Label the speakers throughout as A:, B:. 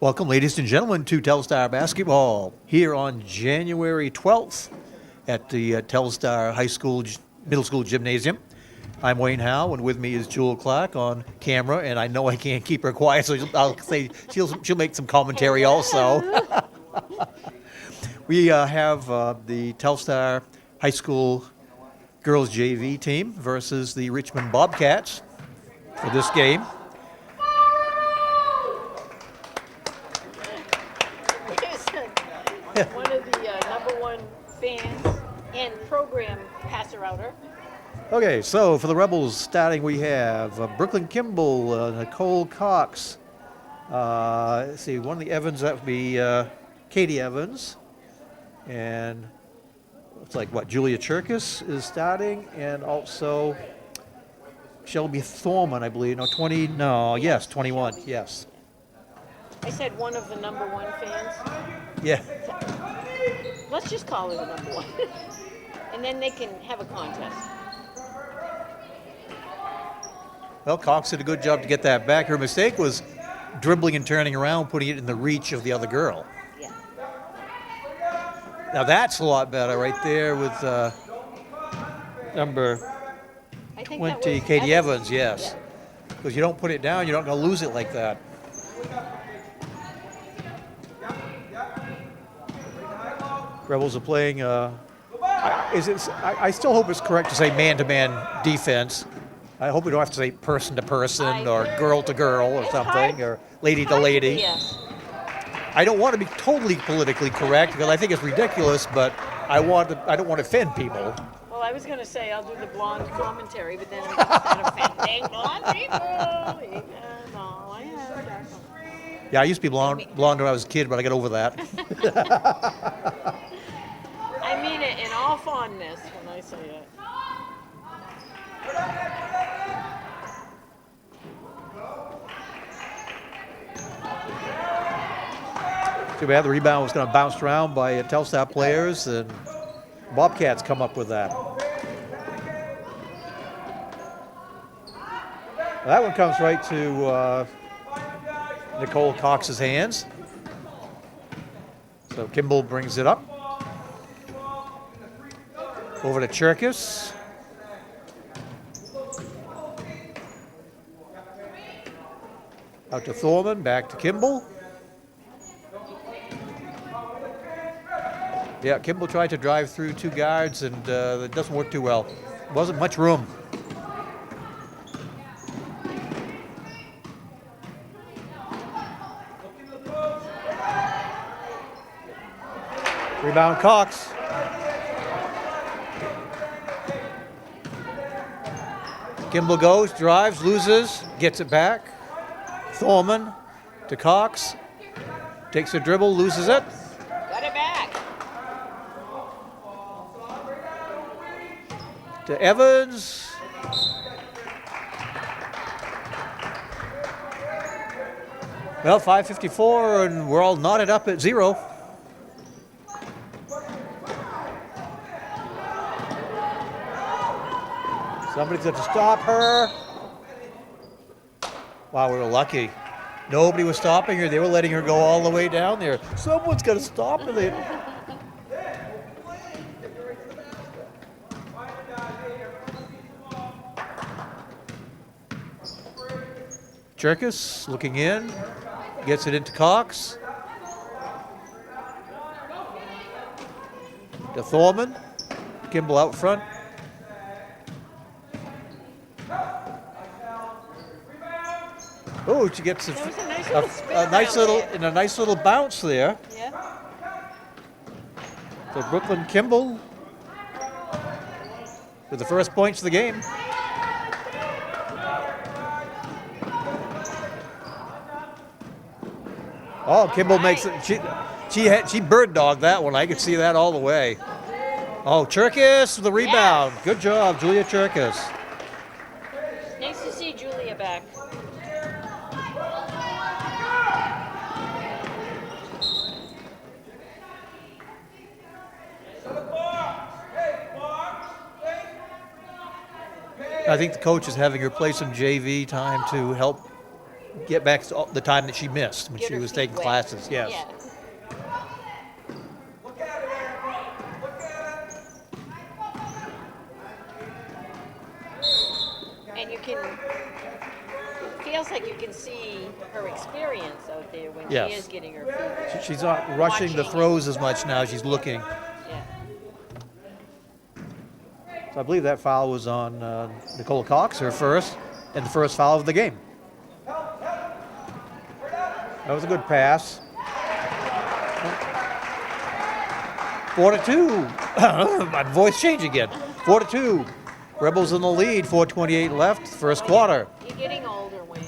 A: Welcome, ladies and gentlemen, to Telstar Basketball here on January 12th at the Telstar High School, Middle School Gymnasium. I'm Wayne Howe, and with me is Jewel Clark on camera, and I know I can't keep her quiet, so I'll say she'll make some commentary also. We have the Telstar High School girls JV team versus the Richmond Bobcats for this game.
B: One of the number one fans and program passer-outer.
A: Okay, so for the Rebels starting, we have Brooklyn Kimball, Nicole Cox. Let's see, one of the Evans, that would be Katie Evans. And looks like, Julia Cherkis is starting, and also Shelby Thorman, I believe. 21, yes.
B: I said one of the number one fans.
A: Yeah.
B: Let's just call her the number one. And then they can have a contest.
A: Well, Cox did a good job to get that back. Her mistake was dribbling and turning around, putting it in the reach of the other girl.
B: Yeah.
A: Now that's a lot better right there with number 20, Katie Evans, yes. Because you don't put it down, you're not going to lose it like that. Rebels are playing, I still hope it's correct to say man-to-man defense. I hope we don't have to say person-to-person or girl-to-girl or something, or lady-to-lady.
B: Yes.
A: I don't want to be totally politically correct because I think it's ridiculous, but I don't want to offend people.
B: Well, I was going to say I'll do the blonde commentary, but then I'm not offending blonde people. No, I have dark.
A: Yeah, I used to be blonde when I was a kid, but I got over that.
B: I mean it in all fondness when I say it.
A: Too bad the rebound was going to bounce around by Telstar players, and Bobcats come up with that. That one comes right to Nicole Cox's hands. So Kimball brings it up. Over to Cherkis. Out to Thorman, back to Kimball. Yeah, Kimball tried to drive through two guards, and it doesn't work too well. Wasn't much room. Rebound Cox. Kimball goes, drives, loses, gets it back. Thorman to Cox. Takes a dribble, loses it.
B: Got it back.
A: To Evans. Well, 5:54, and we're all knotted up at 0. Somebody's got to stop her. Wow, we were lucky. Nobody was stopping her. They were letting her go all the way down there. Someone's got to stop her. Cherkis looking in, gets it into Cox. To Thorman. Kimball out front. Oh, she gets a nice little bounce there.
B: Yeah.
A: So Brooklyn Kimball with the first points of the game. Oh, Kimball makes it. She bird dogged that one. I could see that all the way. Oh, Cherkis with the rebound.
B: Yes.
A: Good job, Julia Cherkis.
B: Nice to see Julia back.
A: I think the coach is having her play some JV time to help get back to the time that she missed when
B: Get
A: she
B: her
A: was
B: feet
A: taking
B: wet.
A: classes. Yes.
B: Yeah. And you can, feels like you can see her experience out there when
A: Yes.
B: she is getting her feet wet.
A: She's not rushing the
B: Watching.
A: throws as much now. She's looking.
B: Yeah.
A: So I believe that foul was on Nicole Cox, her first, and the first foul of the game. That was a good pass. 4-2. My voice changed again. 4-2. Rebels in the lead. 4:28 left. First quarter.
B: You're getting older, Wayne.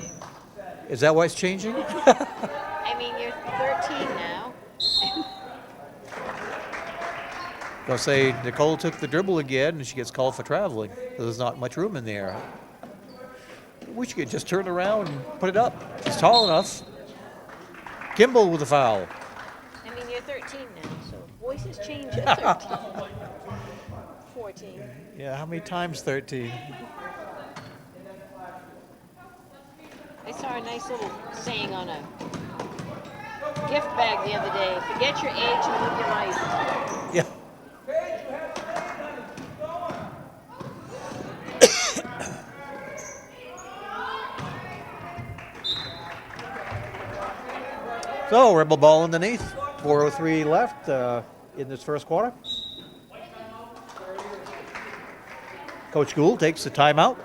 A: Is that why it's changing?
B: I mean, you're 13 now.
A: I'll say Nicole took the dribble again, and she gets called for traveling. There's not much room in there. We should just turn around and put it up. She's tall enough. Kimball with a foul.
B: I mean, you're 13 now, so voices change at 13. 14.
A: Yeah, how many times 13?
B: I saw a nice little saying on a gift bag the other day. Forget your age and live your life.
A: Yeah. So, Rebel ball underneath. 4:03 left in this first quarter. Coach Gould takes the timeout.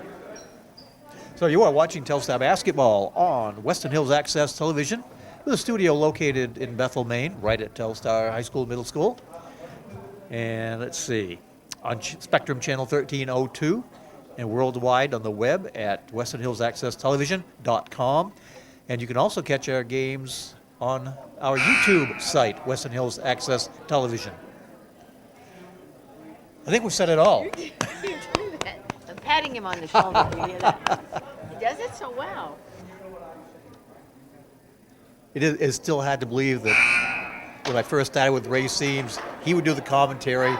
A: So you are watching Telstar Basketball on Western Hills Access Television with a studio located in Bethel, Maine, right at Telstar High School Middle School. And let's see, on Spectrum Channel 1302 and worldwide on the web at westernhillsaccesstelevision.com. And you can also catch our games on our YouTube site, Western Hills Access Television. I think we've said it all.
B: I'm patting him on the shoulder. You hear that? He does it so well.
A: It's still hard to believe that when I first started with Ray Seams, he would do the commentary.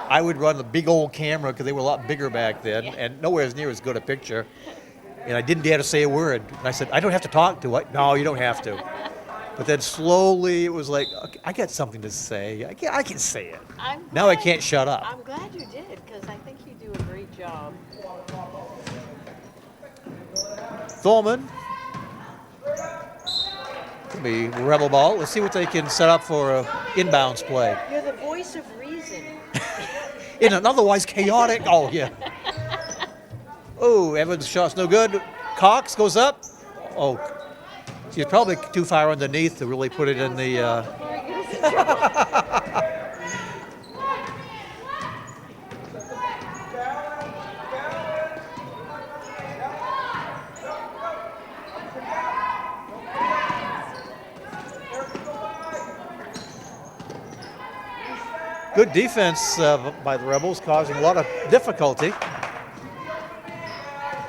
A: I would run the big old camera because they were a lot bigger back then, and nowhere as near as good a picture. And I didn't dare to say a word. And I said, I don't have to talk to it. No, you don't have to. But then slowly it was like, okay, I got something to say. I can say it. Now I can't shut up.
B: I'm glad you did, because I think you do a great job.
A: Thorman. Could be Rebel ball. Let's see what they can set up for a inbounds play.
B: You're the voice of reason.
A: In an otherwise chaotic, oh yeah. Oh, Evans' shot's no good. Cox goes up. Oh, she's probably too far underneath to really put it in the. Good defense by the Rebels, causing a lot of difficulty.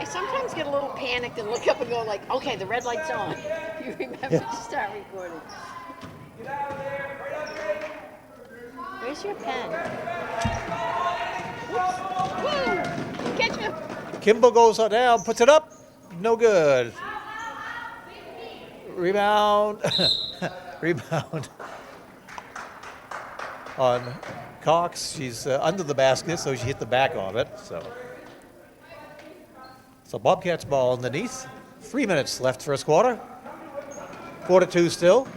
B: I sometimes get a little panicked and look up and go like, okay, the red light's on. You remember to start recording. Where's your pen? Whoops. Woo! Catch him.
A: Kimball goes down, puts it up. No good. Rebound. Rebound on Cox. She's under the basket, so she hit the back of it. So Bobcats ball underneath. 3 minutes left first quarter. 4-2 still.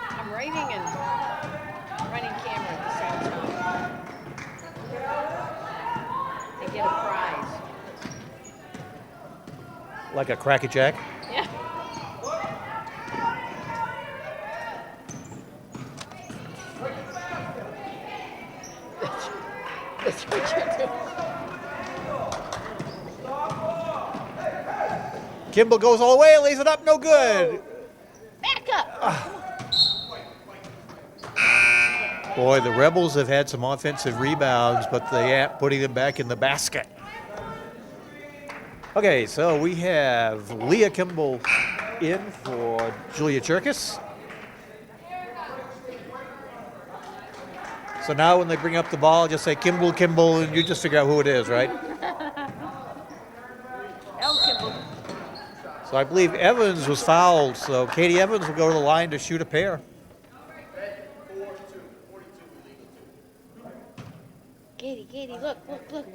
B: I'm writing and running camera at the same time. I get a prize.
A: Like a crackerjack.
B: Yeah. That's what you're doing.
A: Kimball goes all the way, lays it up, no good.
B: Back up.
A: Boy, the Rebels have had some offensive rebounds, but they aren't putting them back in the basket. Okay, so we have Leah Kimball in for Julia Cherkis. So now when they bring up the ball, just say Kimball, Kimball, and you just figure out who it is, right?
B: El Kimball.
A: So I believe Evans was fouled, so Katie Evans will go to the line to shoot a pair.
B: Katie, look. Look,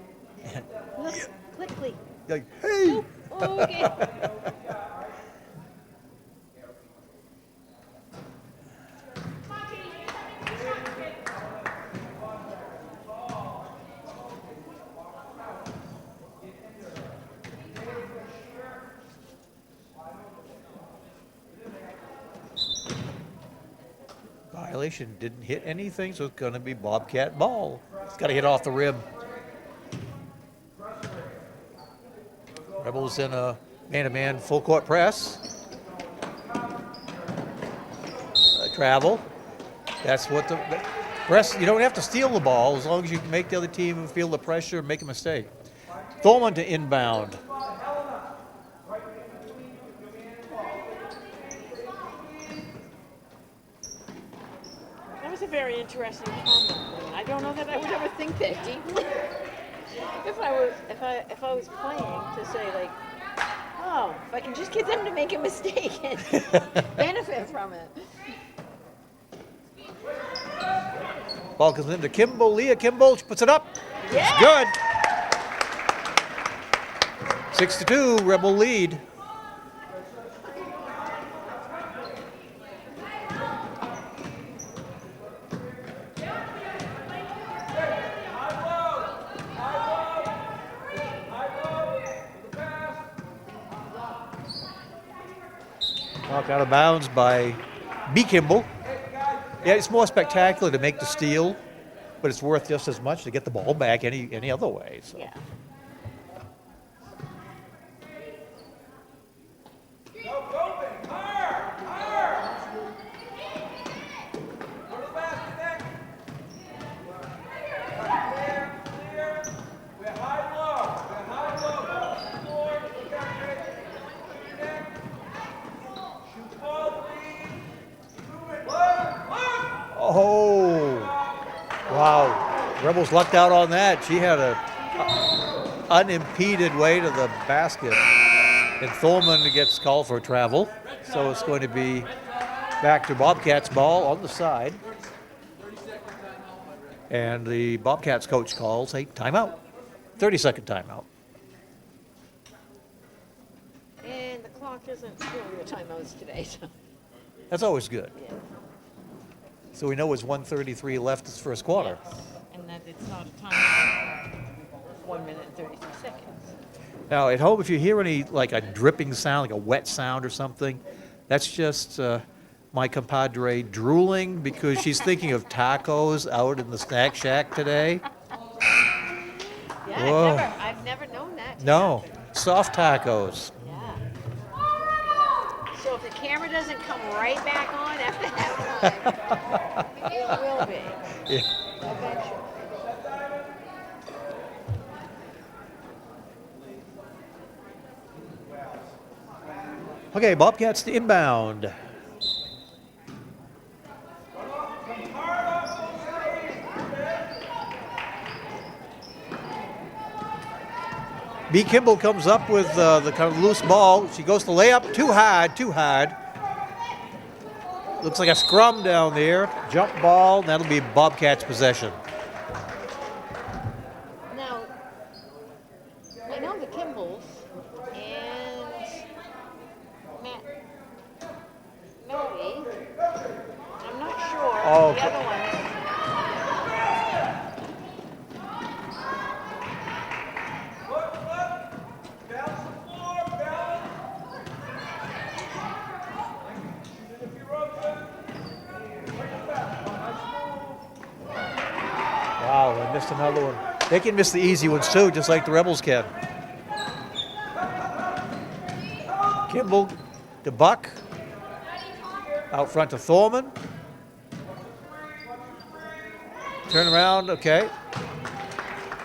B: quickly.
A: Like, hey!
B: Oh, okay.
A: Violation, didn't hit anything, so it's going to be Bobcat ball. It's got to hit off the rim. Rebels in a man-to-man full court press. Travel. That's what the press, you don't have to steal the ball as long as you can make the other team feel the pressure and make a mistake. Thorman to inbound.
B: That was a very interesting comment. I don't know that I would ever think that deeply. If I was playing to say like, oh, if I can just get them to make a mistake and benefit from it.
A: Ball comes into Kimball. Leah Kimball puts it up.
B: Yeah.
A: It's good. 6-2, Rebel lead. Knocked out of bounds by B. Kimball. Yeah, it's more spectacular to make the steal, but it's worth just as much to get the ball back any other way. So.
B: Yeah.
A: Oh, wow. Rebels lucked out on that. She had a unimpeded way to the basket. And Thorman gets called for travel. So it's going to be back to Bobcats ball on the side. And the Bobcats coach calls a timeout. 30-second timeout.
B: And the clock isn't doing the timeouts today, so.
A: That's always good.
B: Yeah.
A: So we know it's 1:33 left this first quarter.
B: Yes. And that it's not a time. 1 minute and 33 seconds.
A: Now, at home, if you hear any, like a dripping sound, like a wet sound or something, that's just my compadre drooling because she's thinking of tacos out in the snack shack today.
B: Yeah,
A: Whoa.
B: I've never known that.
A: No, soft tacos.
B: Yeah. So if the camera doesn't come right back on after that one, it will be.
A: Yeah.
B: Eventually.
A: Okay, Bobcats to inbound. B. Kimball comes up with the kind of loose ball. She goes to layup, too hard. Looks like a scrum down there. Jump ball, and that'll be Bobcats possession.
B: Now, I know the Kimballs and Melody. I'm not sure
A: Oh,
B: the other ones.
A: Wow, I missed another one. They can miss the easy ones too, just like the Rebels can. Kimball to Buck. Out front to Thorman. Turn around, okay.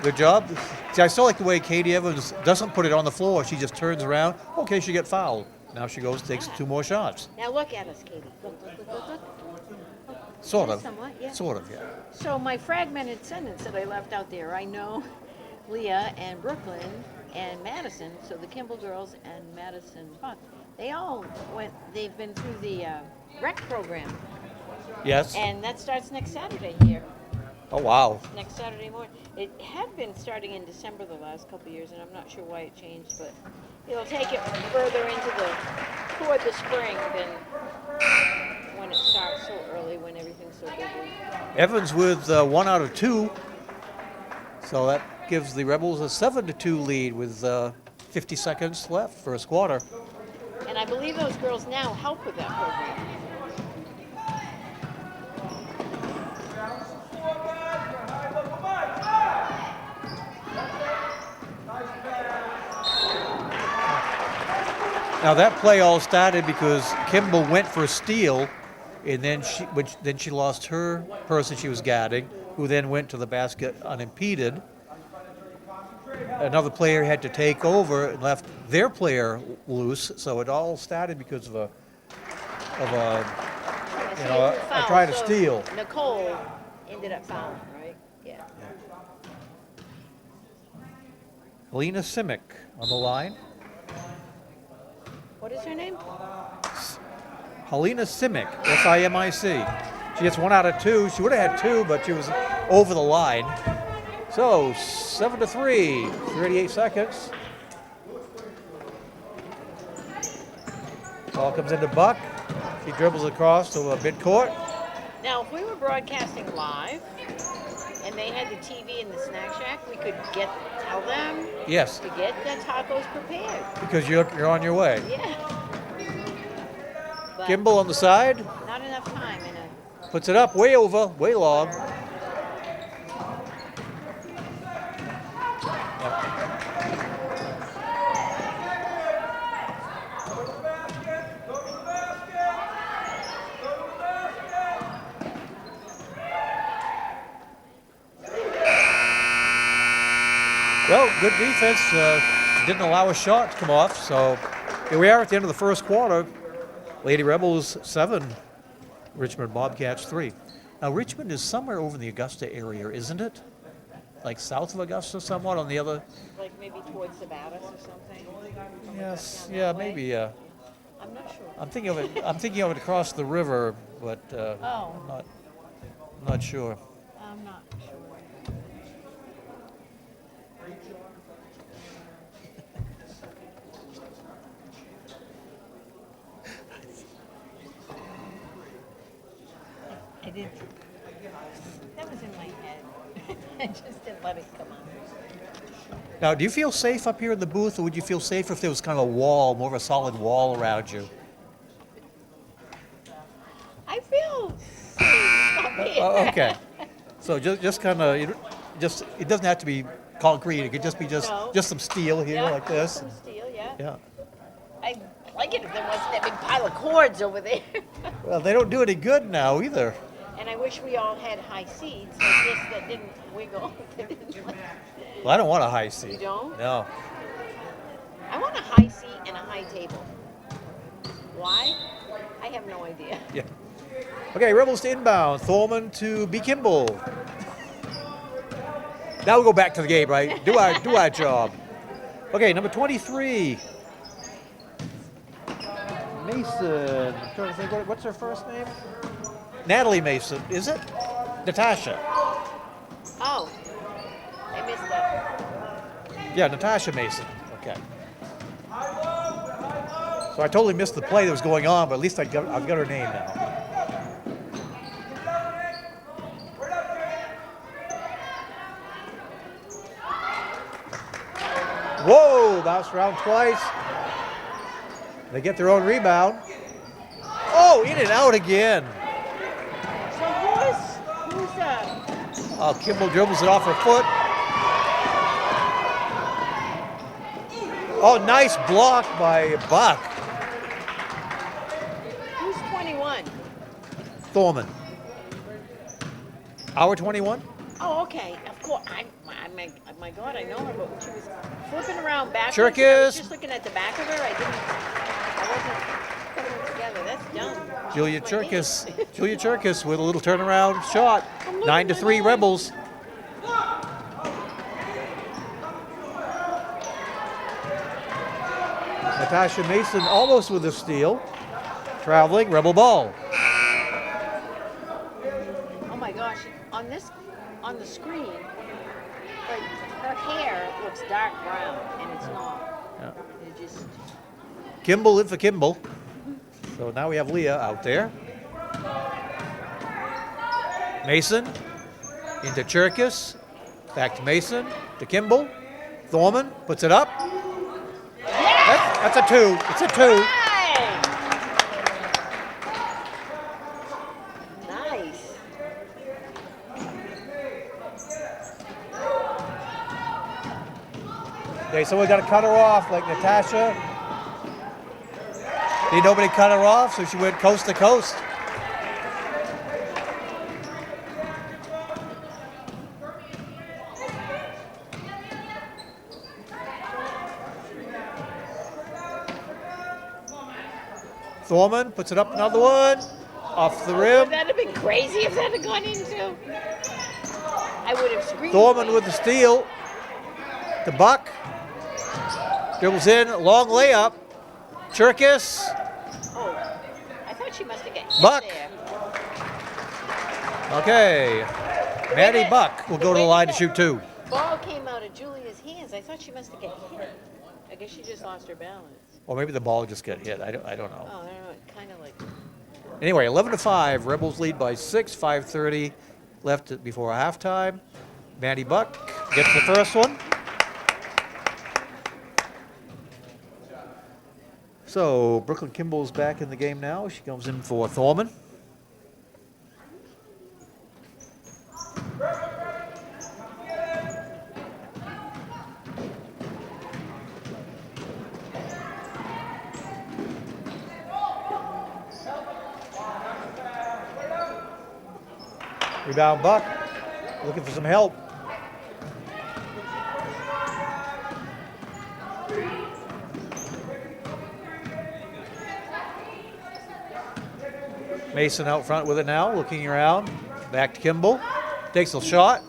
A: Good job. See, I still like the way Katie Evans doesn't put it on the floor. She just turns around. Okay, she get fouled. Now she goes, takes 2 more shots.
B: Now look at us, Katie. Look.
A: Sort of.
B: Somewhat, yeah.
A: Sort of, yeah.
B: So my fragmented sentence that I left out there, I know Leah and Brooklyn and Madison, so the Kimball girls and Madison Buck They all went. They've been through the rec program,
A: Yes.
B: and that starts next Saturday here.
A: Oh, wow.
B: Next Saturday morning. It had been starting in December the last couple of years, and I'm not sure why it changed, but it'll take it further toward the spring than when it starts so early when everything's so busy.
A: Evans with 1 out of 2. So that gives the Rebels a 7-2 lead with 50 seconds left, first quarter.
B: And I believe those girls now help with that program.
A: Now that play all started because Kimball went for a steal, and then she lost her person she was guarding, who then went to the basket unimpeded. Another player had to take over and left their player loose, so it all started because of a try to steal.
B: Nicole ended up fouling, right? Yeah.
A: Helena Simic on the line.
B: What is her name?
A: Helena Simic, S-I-M-I-C. She gets 1 out of 2. She would have had 2, but she was over the line. So 7-3, 38 seconds. Ball comes into Buck. She dribbles across to midcourt.
B: Now, if we were broadcasting live and they had the TV in the snack shack, we could tell them
A: Yes,
B: to get the tacos prepared.
A: because you're on your way.
B: Yeah. But
A: Kimball on the side,
B: not enough time in a.
A: puts it up way over, way long. Well, good defense. Didn't allow a shot to come off. So here we are at the end of the first quarter. Lady Rebels 7, Richmond Bobcats 3. Now Richmond is somewhere over in the Augusta area, isn't it? Like south of Augusta, somewhat on the other.
B: Like maybe towards Sabatis or something.
A: Yes,
B: Down
A: yeah,
B: that way?
A: maybe.
B: I'm not sure.
A: I'm thinking of it across the river, but
B: Oh.
A: not sure.
B: I'm not sure. I did. That was in my head. I just didn't let it come out.
A: Now, do you feel safe up here in the booth, or would you feel safer if there was kind of a wall, more of a solid wall around you?
B: I feel safe up here.
A: Okay. So just kind of, it doesn't have to be concrete. It could just be just some steel here
B: Yeah,
A: like this.
B: some steel, yeah.
A: Yeah.
B: I'd like it if there wasn't that big pile of cords over there.
A: Well, they don't do any good now either.
B: And I wish we all had high seats like this that didn't wiggle.
A: Well, I don't want a high seat.
B: You don't?
A: No.
B: I want a high seat and a high table. Why? I have no idea.
A: Yeah. Okay, Rebels to inbound. Thorman to B. Kimball. Now we'll go back to the game, right? Do our job. Okay, number 23. Mason. I'm trying to think, what's her first name? Natalie Mason, is it? Natasha.
B: Oh, I missed that.
A: Yeah, Natasha Mason. Okay. So I totally missed the play that was going on, but at least I've got her name now. Whoa, bounced around twice. They get their own rebound. Oh, in and out again.
B: So who's
A: Kimball dribbles it off her foot. Oh, nice block by Buck.
B: who's 21?
A: Thorman. Our 21?
B: Oh, okay. Of course. My God, I know her, but when she was flipping around backwards, I
A: Cherkis.
B: was just looking at the back of her. I wasn't putting it together. That's dumb.
A: Julia
B: That's my
A: Cherkis.
B: name.
A: Julia Cherkis with a little turnaround shot. 9-3 Rebels. Natasha Mason almost with a steal. Traveling, Rebel ball.
B: Oh my gosh, on the screen, like her hair looks dark brown, and it's not.
A: Yeah.
B: It just.
A: Kimball in for Kimball. So now we have Leah out there. Mason into Cherkis. Back to Mason, to Kimball. Thorman puts it up. That's a 2. It's a 2.
B: Nice.
A: Okay, so we got to cut her off like Natasha. Did nobody cut her off, so she went coast to coast. Thorman puts it up, another one, off the rim.
B: That'd have been crazy if that had gone into. I would have screamed.
A: Thorman with the steal. To Buck. Dribbles in, long layup. Cherkis.
B: Oh, I thought she must have got hit
A: Buck.
B: there.
A: Okay. Maddie Buck will go to the line to shoot 2.
B: Ball came out of Julia's hands. I thought she must have got hit. I guess she just lost her balance.
A: Or maybe the ball just got hit. I don't know.
B: Oh, I don't know. Kind of like.
A: Anyway, 11-5. Rebels lead by 6. 5:30 left before halftime. Maddie Buck gets the first one. So Brooklyn Kimball's back in the game now. She comes in for Thorman. Rebound Buck, looking for some help. Mason out front with it now, looking around. Back to Kimball, takes a shot.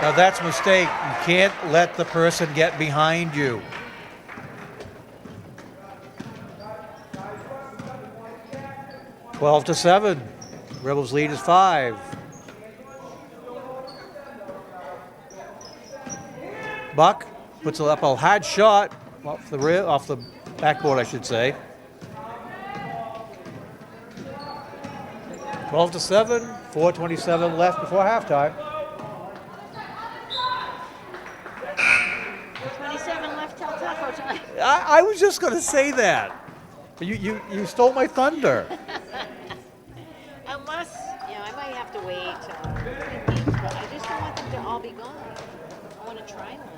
A: Now that's a mistake. You can't let the person get behind you. (12-7). Rebels lead is 5. Buck puts it up a hard shot off the backboard, I should say. 12-7. 4:27 left before halftime.
B: 27 left till taco time.
A: I was just going to say that. But you stole my thunder.
B: Unless, I might have to wait till but I just don't want them to all be gone. I want to try them.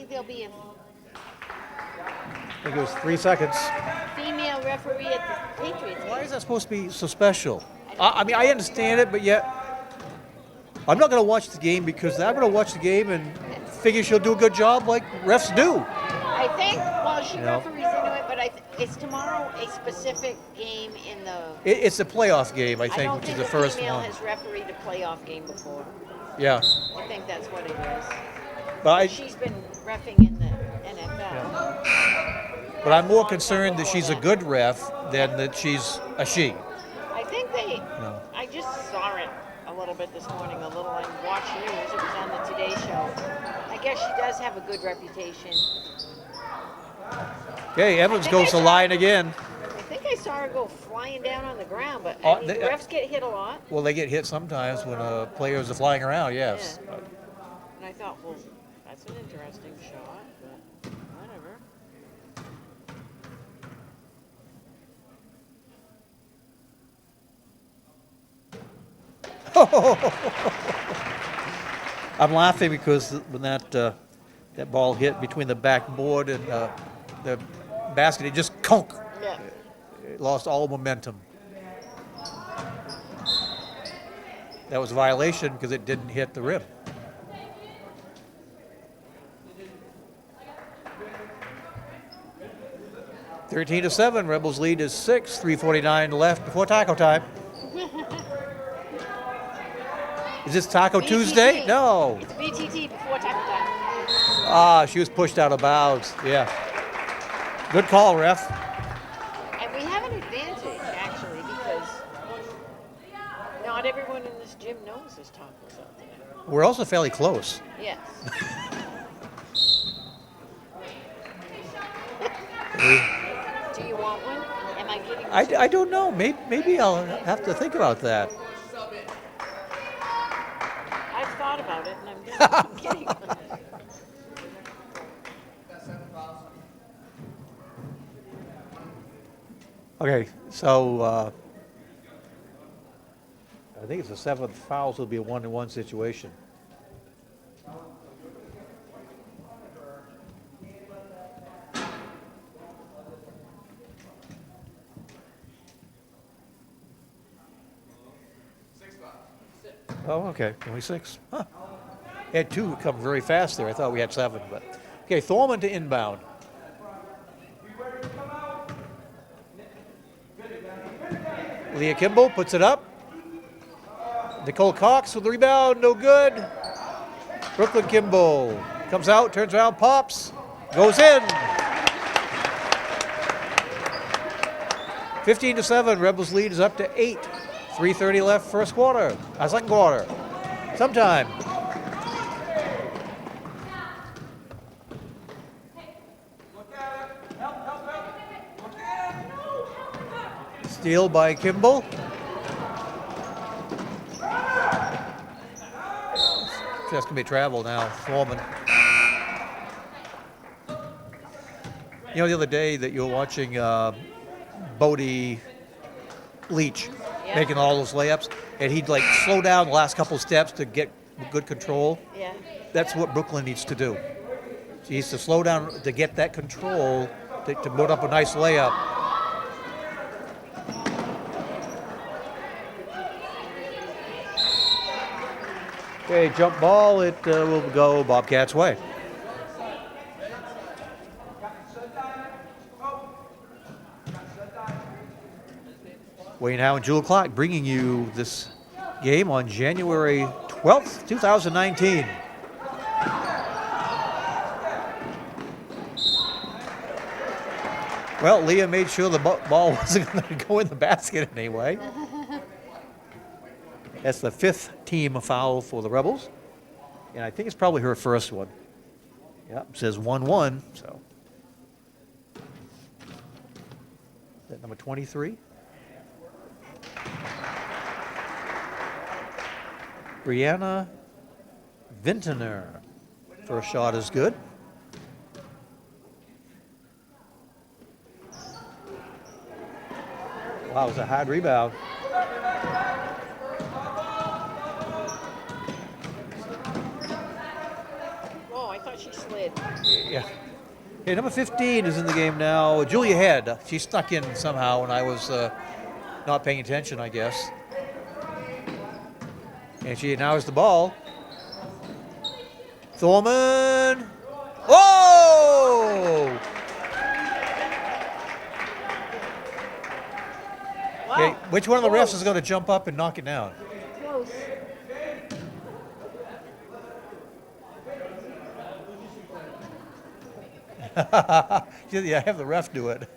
B: There'll be a
A: I think it was 3 seconds.
B: female referee at the Patriots game.
A: Why is that supposed to be so special? I mean, I understand it, but yet I'm not going to watch the game because I'm going to watch the game and figure she'll do a good job like refs do.
B: I think, well, she
A: You know?
B: referees into it, but it's tomorrow a specific game in the.
A: It's a playoff game, I
B: I
A: think,
B: don't
A: which
B: think
A: is the
B: a
A: first
B: female
A: one.
B: has refereed a playoff game before.
A: Yeah.
B: I think that's what it is.
A: But
B: She's been reffing in the NFL.
A: But I'm more concerned that she's a good ref than that she's a she.
B: I think they.
A: No.
B: I just saw it a little bit this morning. A little on Watch News. It was on the Today Show. I guess she does have a good reputation.
A: Okay, Evans goes to line again.
B: I think I saw her go flying down on the ground, but
A: Oh,
B: I mean,
A: they-
B: refs get hit a lot.
A: Well, they get hit sometimes when players are flying around, yes.
B: Yeah. And I thought, well, that's an interesting shot, but whatever.
A: I'm laughing because when that ball hit between the backboard and the basket, it just conk.
B: Yeah.
A: It lost all momentum. That was a violation because it didn't hit the rim. (13-7). Rebels lead is 6. 3:49 left before taco time. Is this Taco
B: BTT.
A: Tuesday? No.
B: It's BTT before taco time.
A: Ah, she was pushed out of bounds. Yeah. Good call, ref.
B: And we have an advantage, actually, because not everyone in this gym knows there's tacos out there.
A: We're also fairly close.
B: Yes. Do you want one? Am I getting
A: I don't know. Maybe I'll have to think about that.
B: I've thought about it, and I'm just getting one.
A: Okay, so I think it's the seventh foul, so it'll be a 1-1 situation. Oh, okay, only 6. Huh. Had 2 come very fast there. I thought we had 7, but okay. Thorman to inbound. Leah Kimball puts it up. Nicole Cox with the rebound, no good. Brooklyn Kimball comes out, turns around, pops, goes in. 15-7. Rebels lead is up to 8. 3:30 left, first quarter. Second quarter. Sometime. Steal by Kimball. That's going to be travel now. Foreman. You know, the other day that you were watching Bodie Leach making all those layups, and he'd like slow down the last couple steps to get good control.
B: Yeah.
A: That's what Brooklyn needs to do. She needs to slow down to get that control to put up a nice layup. Okay, jump ball. It will go Bobcats' way. Wayne Howe and Jewel Clark bringing you this game on January 12th, 2019. Well, Leah made sure the ball wasn't going to go in the basket anyway. That's the 5th team foul for the Rebels. And I think it's probably her first one. Yep, it says 1-1, so. Is that number 23? Brianna Vintner. First shot is good. Wow, it was a hard rebound.
B: Oh, I thought she slid.
A: Yeah. Okay, number 15 is in the game now. Julia Head. She snuck in somehow, and I was not paying attention, I guess. And she now has the ball. Thorman. Whoa!
B: Wow.
A: Okay, which one of the refs
B: Close.
A: is going to jump up and knock it down?
B: Close.
A: Yeah, have the ref do it.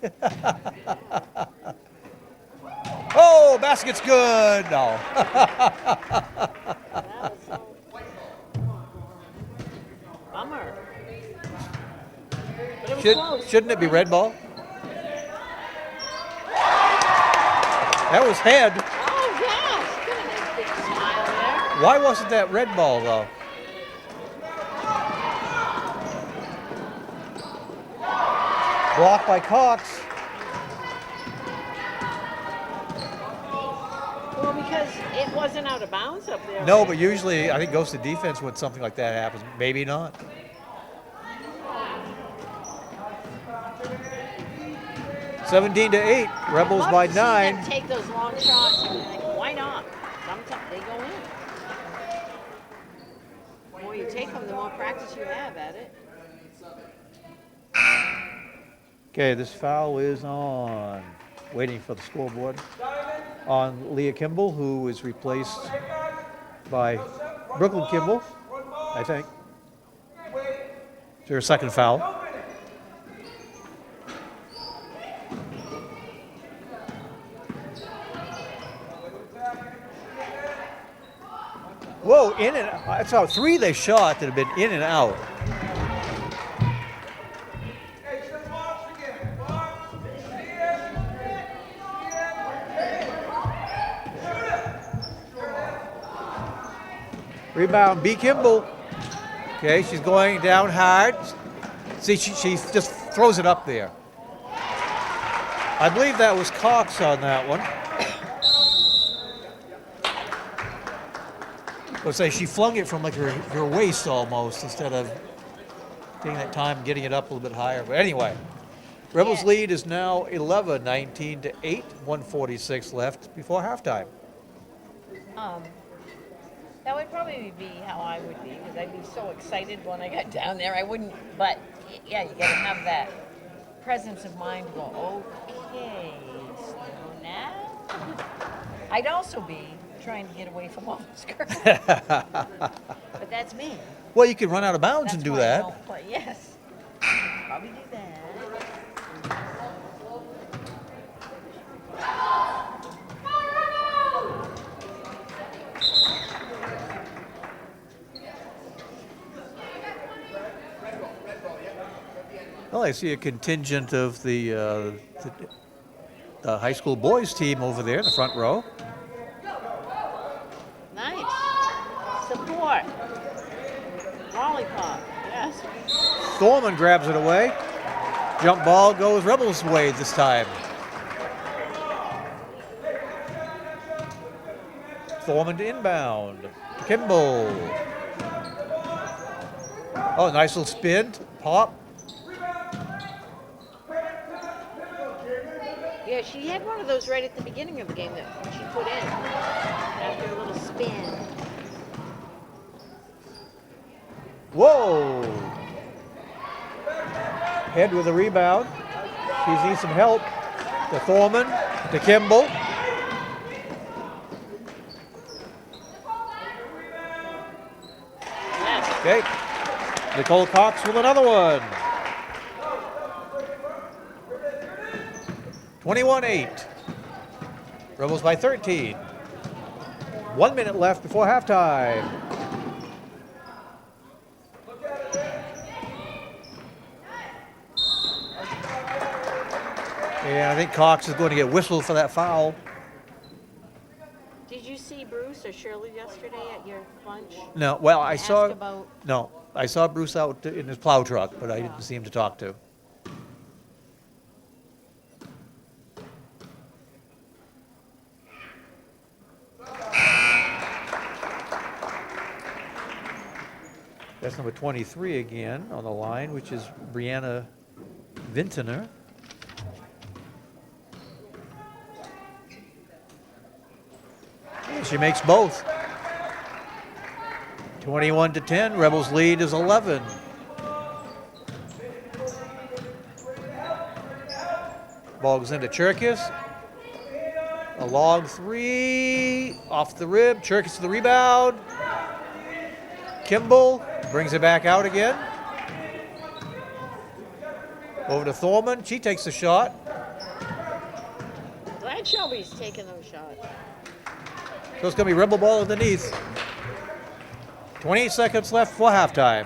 A: Oh, basket's good. No.
B: That was so bummer. But it was close.
A: Shouldn't it be red ball? That was Head.
B: Oh, yeah. She got a nice big smile there.
A: Why wasn't that red ball, though? Blocked by Cox.
B: Well, because it wasn't out of bounds up there.
A: No,
B: right?
A: but usually I think it goes to defense when something like that happens. Maybe not. 17-8, Rebels
B: Love
A: by
B: to
A: 9.
B: See them take those long shots. And like, why not? Sometimes they go in. The more you take them, the more practice you have at it.
A: Okay, this foul is on. Waiting for the scoreboard. On Leah Kimball, who is replaced by Brooklyn Kimball, I think. It's her second foul. Whoa, in and out. I saw 3 they shot that have been in and out. Rebound, B. Kimball. Okay, she's going down hard. See, she just throws it up there. I believe that was Cox on that one. Let's say she flung it from like her waist almost instead of taking that time getting it up a little bit higher. But anyway, Rebels' lead is now 11, 19-8, 1:46 left before halftime.
B: That would probably be how I would be, because I'd be so excited when I got down there. I wouldn't, but yeah, you got to have that presence of mind to go, okay, slow now. I'd also be trying to get away from all those girls. But that's me.
A: Well, you can run out of bounds
B: That's
A: and do
B: why I
A: that.
B: don't play. Yes. Probably do that.
A: Well, I see a contingent of the high school boys team over there in the front row.
B: Nice. Support. Lollipop. Yes.
A: Thorman grabs it away. Jump ball goes Rebels' way this time. Thorman to inbound. Kimball. Oh, nice little spin. Pop.
B: Yeah, she had one of those right at the beginning of the game that she put in after a little spin.
A: Whoa. Head with a rebound. She needs some help. To Thorman. To Kimball.
B: Yes.
A: Okay. Nicole Cox with another one. 21-8. Rebels by 13. 1 minute left before halftime. And I think Cox is going to get whistled for that foul.
B: Did you see Bruce or Shirley yesterday at your lunch?
A: No, well, I
B: Ask
A: saw.
B: about-
A: No, I saw Bruce out in his plow truck, but I didn't see him to talk to. That's number 23 again on the line, which is Brianna Vintner. She makes both. 21-10. Rebels lead is 11. Ball goes into Cherkis. A long 3 off the rib. Cherkis to the rebound. Kimball brings it back out again. Over to Thorman. She takes the shot.
B: Glad Shelby's taking those shots.
A: So it's going to be Rebel ball underneath. 28 seconds left for halftime.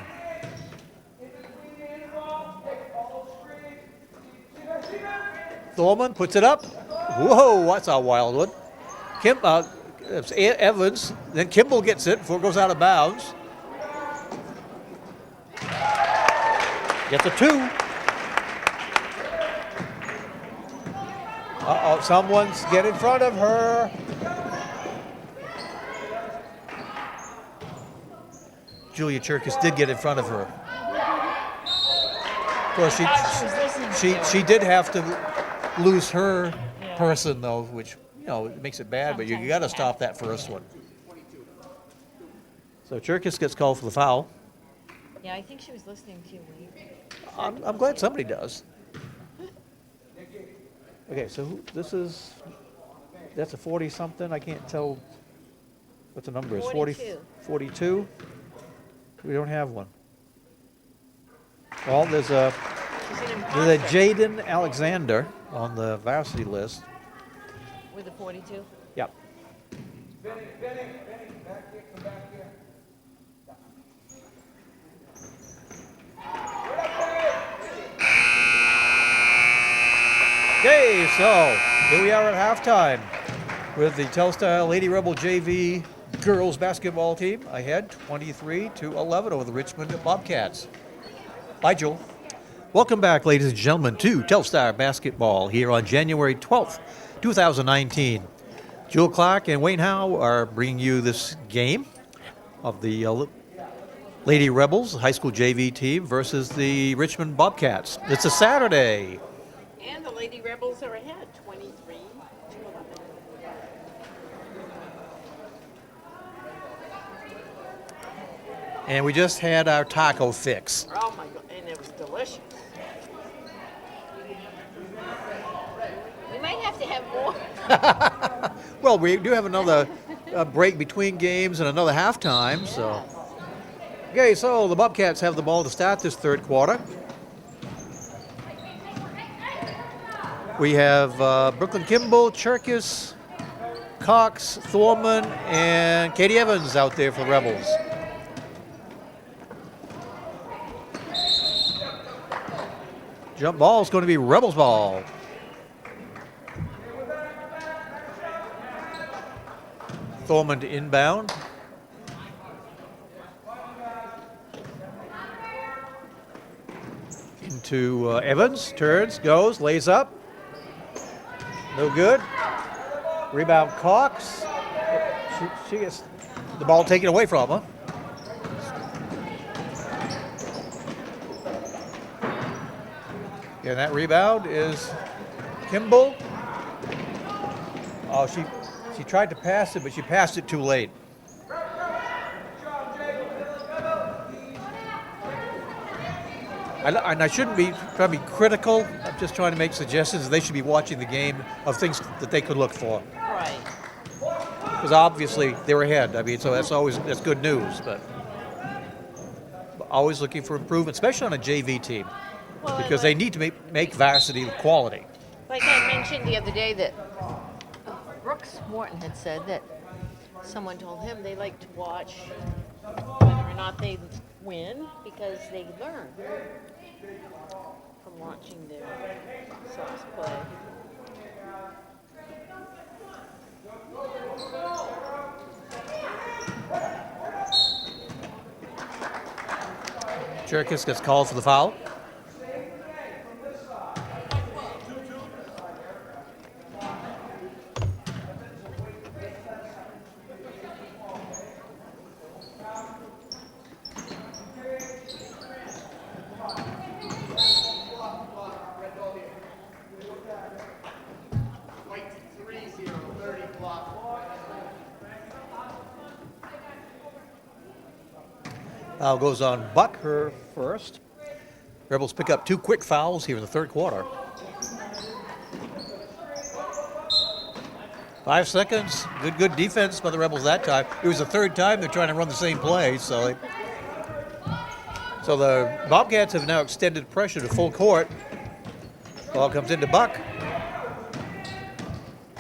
A: Thorman puts it up. Whoa, that's a wild one. It's Evans. Then Kimball gets it before it goes out of bounds. Gets a 2. Uh-oh, someone's get in front of her. Julia Cherkis did get in front of her. Of course,
B: I thought she was listening to
A: she
B: it.
A: did have to lose her
B: Yeah.
A: person though, which it makes it bad. But you
B: Sometimes
A: got to
B: it
A: stop that first one. So Cherkis gets called for the foul.
B: Yeah, I think she was listening to you. When you
A: I'm glad somebody does. Okay, so that's a 40 something. I can't tell what the number is.
B: 42.
A: 42. We don't have one. Well, there's a
B: She's an
A: There's
B: imposter.
A: a Jaden Alexander on the varsity list.
B: With the 42.
A: Yep. Okay, so here we are at halftime with the Telstar Lady Rebel JV girls basketball team ahead 23-11 over the Richmond Bobcats. Bye, Joel. Welcome back, ladies and gentlemen, to Telstar Basketball here on January 12th, 2019. Jewel Clark and Wayne Howe are bringing you this game of the Lady Rebels high school JV team versus the Richmond Bobcats. It's a Saturday.
B: And the Lady Rebels are ahead, 23-11.
A: And we just had our taco fix.
B: Oh my God, and it was delicious. We might have to have more.
A: Well, we do have another break between games and another halftime. So, okay, so the Bobcats have the ball to start this third quarter. We have Brooklyn Kimball, Cherkis, Cox, Thorman, and Katie Evans out there for the Rebels. Jump ball is going to be Rebels ball. Thorman to inbound. Into Evans, turns, goes, lays up. No good. Rebound Cox. She gets the ball taken away from her. And that rebound is Kimball. Oh, she tried to pass it, but she passed it too late. And I shouldn't be trying to be critical. I'm just trying to make suggestions. They should be watching the game of things that they could look for.
B: Right.
A: Because obviously they were ahead. I mean, so that's good news. But always looking for improvement, especially on a JV team,
B: Well,
A: because they need to make varsity quality.
B: Like I mentioned the other day that Brooks Morton had said that someone told him they like to watch whether or not they win because they learn from watching their sons play.
A: Cherkis gets called for the foul. Foul goes on Buck, her first. Rebels pick up two quick fouls here in the third quarter. 5 seconds. Good defense by the Rebels that time. It was the third time they're trying to run the same play, so the Bobcats have now extended pressure to full court. Ball comes into Buck.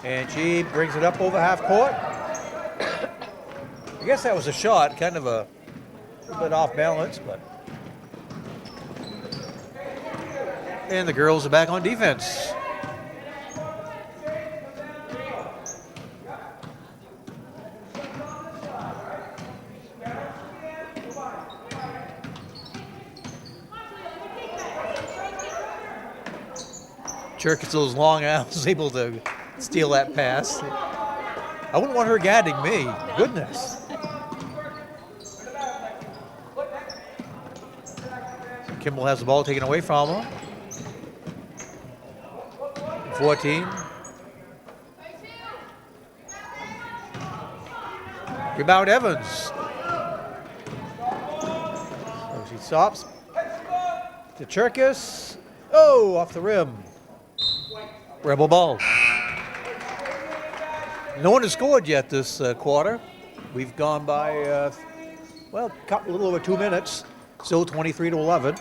A: And she brings it up over half court. I guess that was a shot, kind of a bit off balance, but. And the girls are back on defense. Cherkis, those long arms, able to steal that pass. I wouldn't want her guarding me. Goodness. Kimball has the ball taken away from him. 14. Rebound Evans. So she stops. To Cherkis. Oh, off the rim. Rebel ball. No one has scored yet this quarter. We've gone by, a little over 2 minutes. Still 23-11.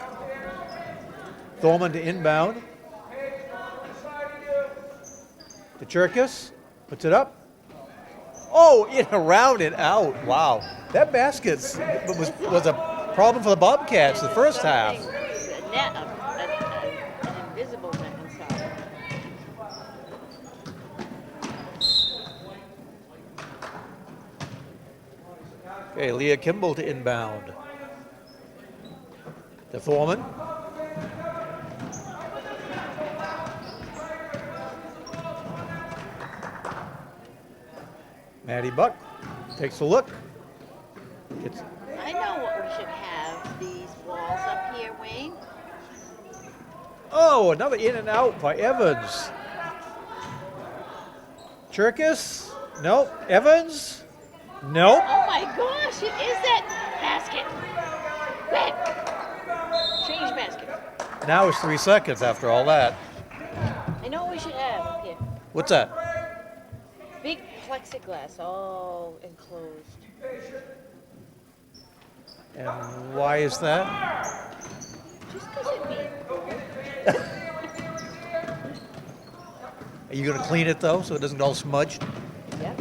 A: Thorman to inbound. To Cherkis. Puts it up. Oh, in around and out. Wow. That basket was a problem for the Bobcats the first half.
B: An invisible net inside.
A: Okay, Leah Kimball to inbound. To Thorman. Maddie Buck takes a look.
B: I know what we should have, these walls up here, Wayne.
A: Oh, another in and out by Evans. Cherkis? Nope. Evans? Nope.
B: Oh my gosh, it is that basket. Quick. Change basket.
A: Now it's 3 seconds after all that.
B: I know what we should have up here.
A: What's that?
B: Big plexiglass, all enclosed.
A: And why is that?
B: Just because it'd be
A: Are you going to clean it though so it doesn't get all smudged?
B: Yep.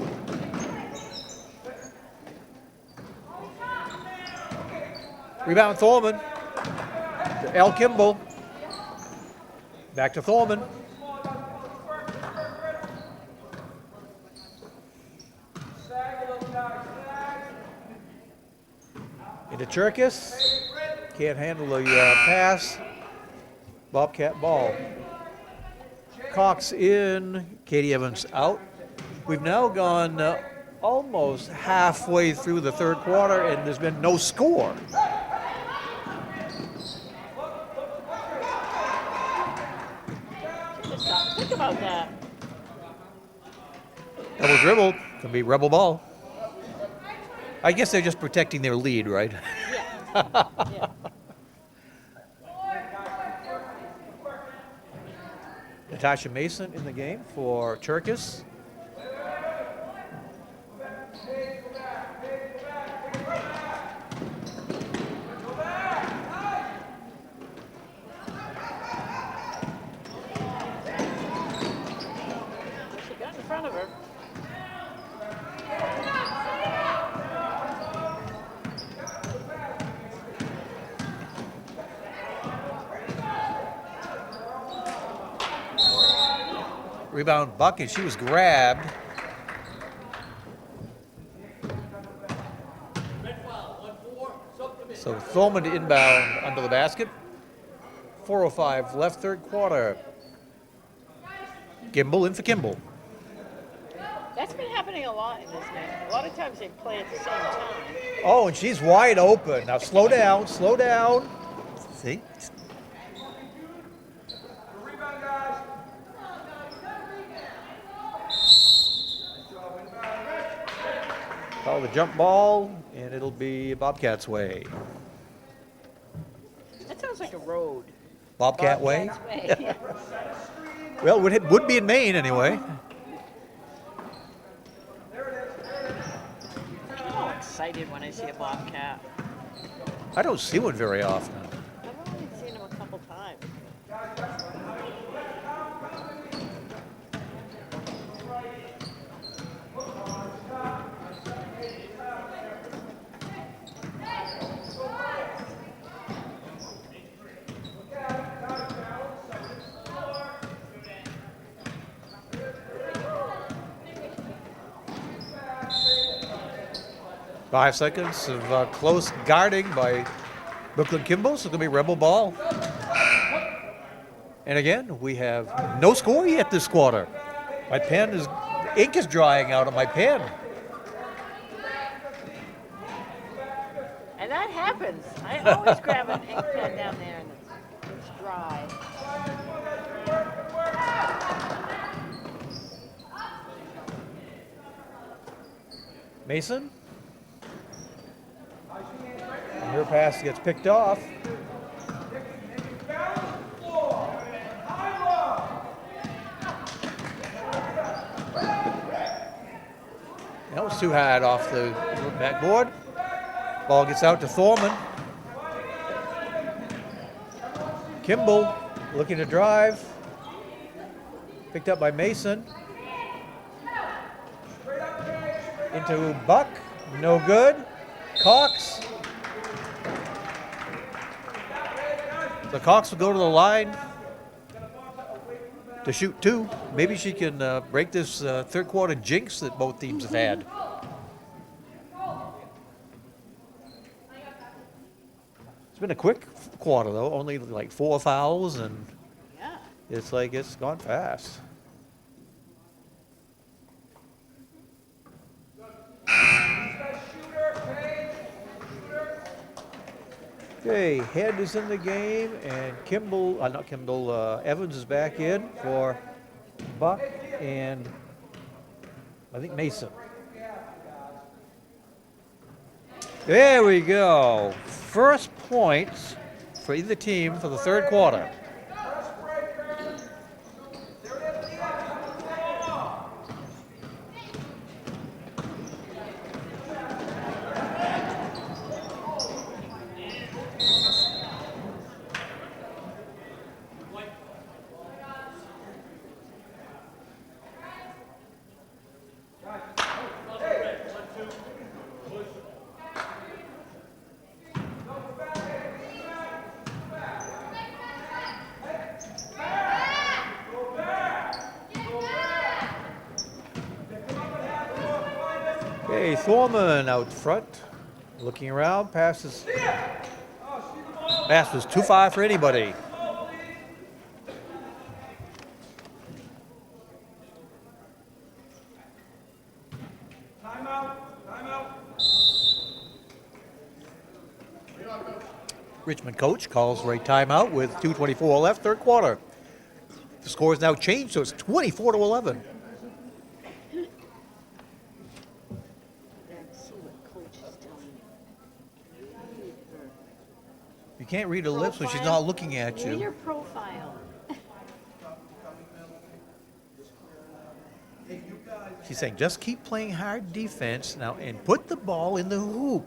A: Rebound Thorman. To L. Kimball. Back to Thorman. Into Cherkis. Can't handle the pass. Bobcat ball. Cox in. Katie Evans out. We've now gone almost halfway through the third quarter and there's been no score.
B: Think about that.
A: Double dribble. Can be rebel ball. I guess they're just protecting their lead, right?
B: Yeah. Yeah.
A: Natasha Mason in the game for Cherkis.
B: She got in front of her.
A: Rebound Buck, and she was grabbed. So Thorman to inbound under the basket. 4:05 left third quarter. Kimball in for Kimball.
B: That's been happening a lot in this game. A lot of times they play at the same time.
A: Oh, and she's wide open. Now slow down, slow down. See? Call the jump ball, and it'll be Bobcats' way.
B: That sounds like a road.
A: Bobcat way?
B: Bobcats way.
A: Well, it would be in Maine anyway.
B: I get all excited when I see a bobcat.
A: I don't see one very often.
B: I've only seen them a couple times.
A: 5 seconds of close guarding by Brooklyn Kimball. So it's going to be rebel ball. And again, we have no score yet this quarter. My pen is, ink is drying out on my pen.
B: And that happens. I always grab an ink pen down there and it's dry.
A: Mason. And her pass gets picked off. That was too hard off the backboard. Ball gets out to Thorman. Kimball looking to drive. Picked up by Mason. Into Buck. No good. Cox. So Cox will go to the line to shoot two. Maybe she can break this third quarter jinx that both teams have had. It's been a quick quarter though, only like 4 fouls, and
B: Yeah.
A: it's like it's gone fast. Okay, Head is in the game, and Evans is back in for Buck and I think Mason. There we go. First points for either team for the third quarter. Okay, Thorman out front, looking around, pass was too far for anybody. Richmond coach calls for a timeout with 2:24 left, third quarter. The score has now changed, so it's 24-11. You can't read her lips when she's not looking at
B: Read
A: you.
B: your profile.
A: She's saying, just keep playing hard defense now and put the ball in the hoop.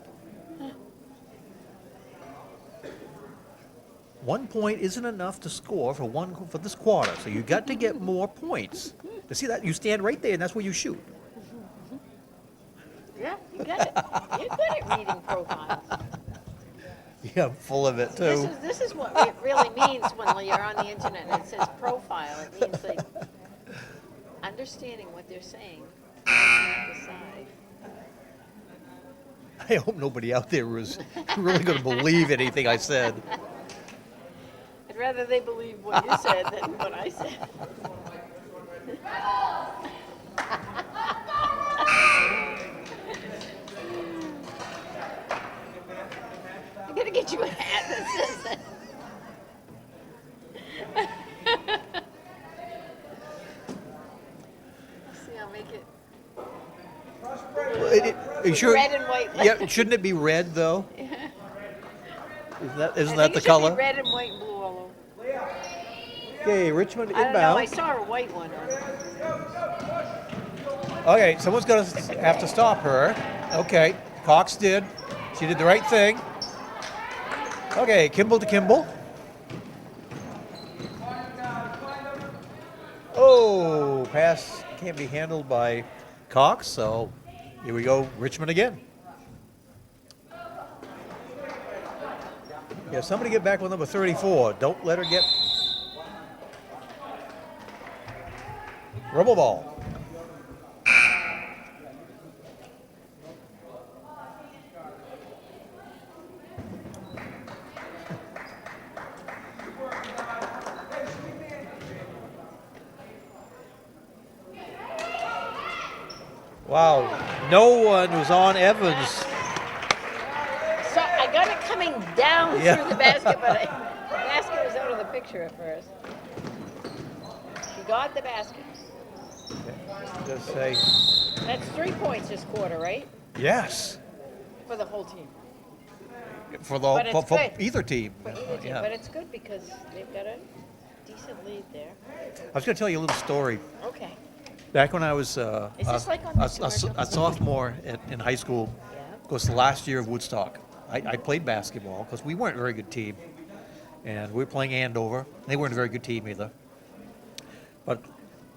A: 1 point isn't enough to score for this quarter, so you got to get more points. To see that, you stand right there, and that's where you shoot.
B: Yeah, you got it. You're good at reading profiles.
A: Yeah, I'm full of it too.
B: This is what it really means when you're on the internet and it says profile. It means like understanding what they're saying on the side.
A: I hope nobody out there is really going to believe anything I said.
B: I'd rather they believe what you said than what I said. I'm gonna get you a hat that says that. See, I'll make it
A: Are you sure?
B: red and white.
A: Yeah, shouldn't it be red though? Isn't that the
B: It should
A: color?
B: be red and white and blue all over.
A: Okay, Richmond
B: I don't know. I
A: inbound.
B: saw a white one.
A: Okay, someone's going to have to stop her. Okay, Cox did. She did the right thing. Okay, Kimball to Kimball. Oh, pass can't be handled by Cox, so here we go, Richmond again. Yeah, somebody get back with number 34. Don't let her get rubble ball. Wow, no one was on Evans.
B: So I it coming down
A: Yeah.
B: through the basket, but the basket was out of the picture at first. She got the basket.
A: Just say
B: That's 3 points this quarter, right?
A: yes
B: For the whole team.
A: for
B: But it's
A: for
B: good.
A: either team.
B: For either team.
A: Yeah.
B: But it's good because they've got a decent lead there.
A: I was going to tell you a little story.
B: Okay.
A: Back when I was
B: Is this like on the commercial?
A: a sophomore in high school,
B: Yeah.
A: of course, the last year of Woodstock, I played basketball because we weren't a very good team. And we were playing Andover. They weren't a very good team either. But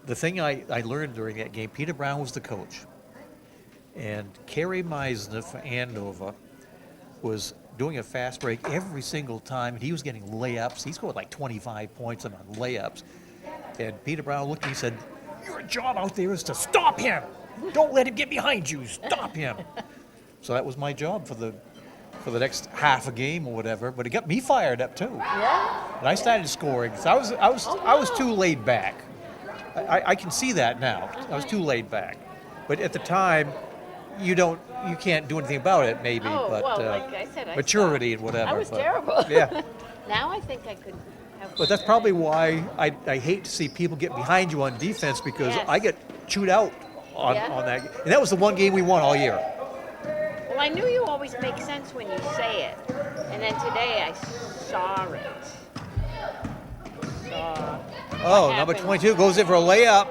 A: the thing I learned during that game, Peter Brown was the coach. And Kerry Meisner for Andover was doing a fast break every single time. And he was getting layups. He scored like 25 points on layups. And Peter Brown looked at me and said, "Your job out there is to stop him. Don't let him get behind you. Stop him." So that was my job for the next half a game or whatever. But it got me fired up too.
B: Yeah.
A: And I started scoring. So I was too laid back. I can see that now. I was too laid back. But at the time, you can't do anything about it maybe.
B: Oh,
A: but
B: well, like I said, I
A: maturity and whatever.
B: I was
A: but,
B: terrible.
A: Yeah.
B: Now I think I could have.
A: But that's probably why I hate to see people get behind you on defense because
B: Yes.
A: I get chewed out on
B: Yeah.
A: that. And that was the one game we won all year.
B: Well, I knew you always make sense when you say it, and then today I saw it.
A: Oh,
B: what
A: number
B: happened.
A: 22 goes in for a layup.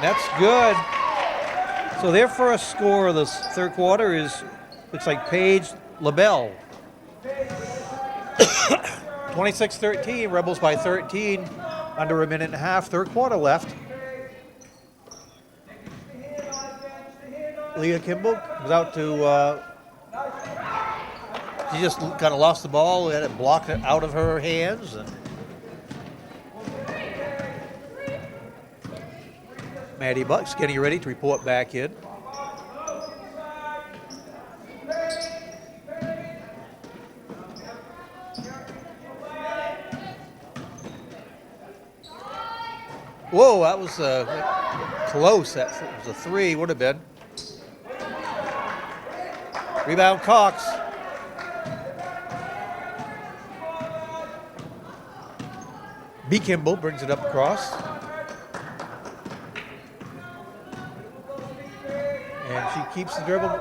A: That's good. So their first score of this third quarter looks like Paige LaBelle. 26-13, Rebels by 13, under a minute and a half, third quarter left. Leah Kimball comes out to, she just kind of lost the ball, had it blocked out of her hands. And Maddie Buck's getting ready to report back in. Whoa, that was close. That was a three, would have been. Rebound Cox. B. Kimball brings it up across. And she keeps the dribble.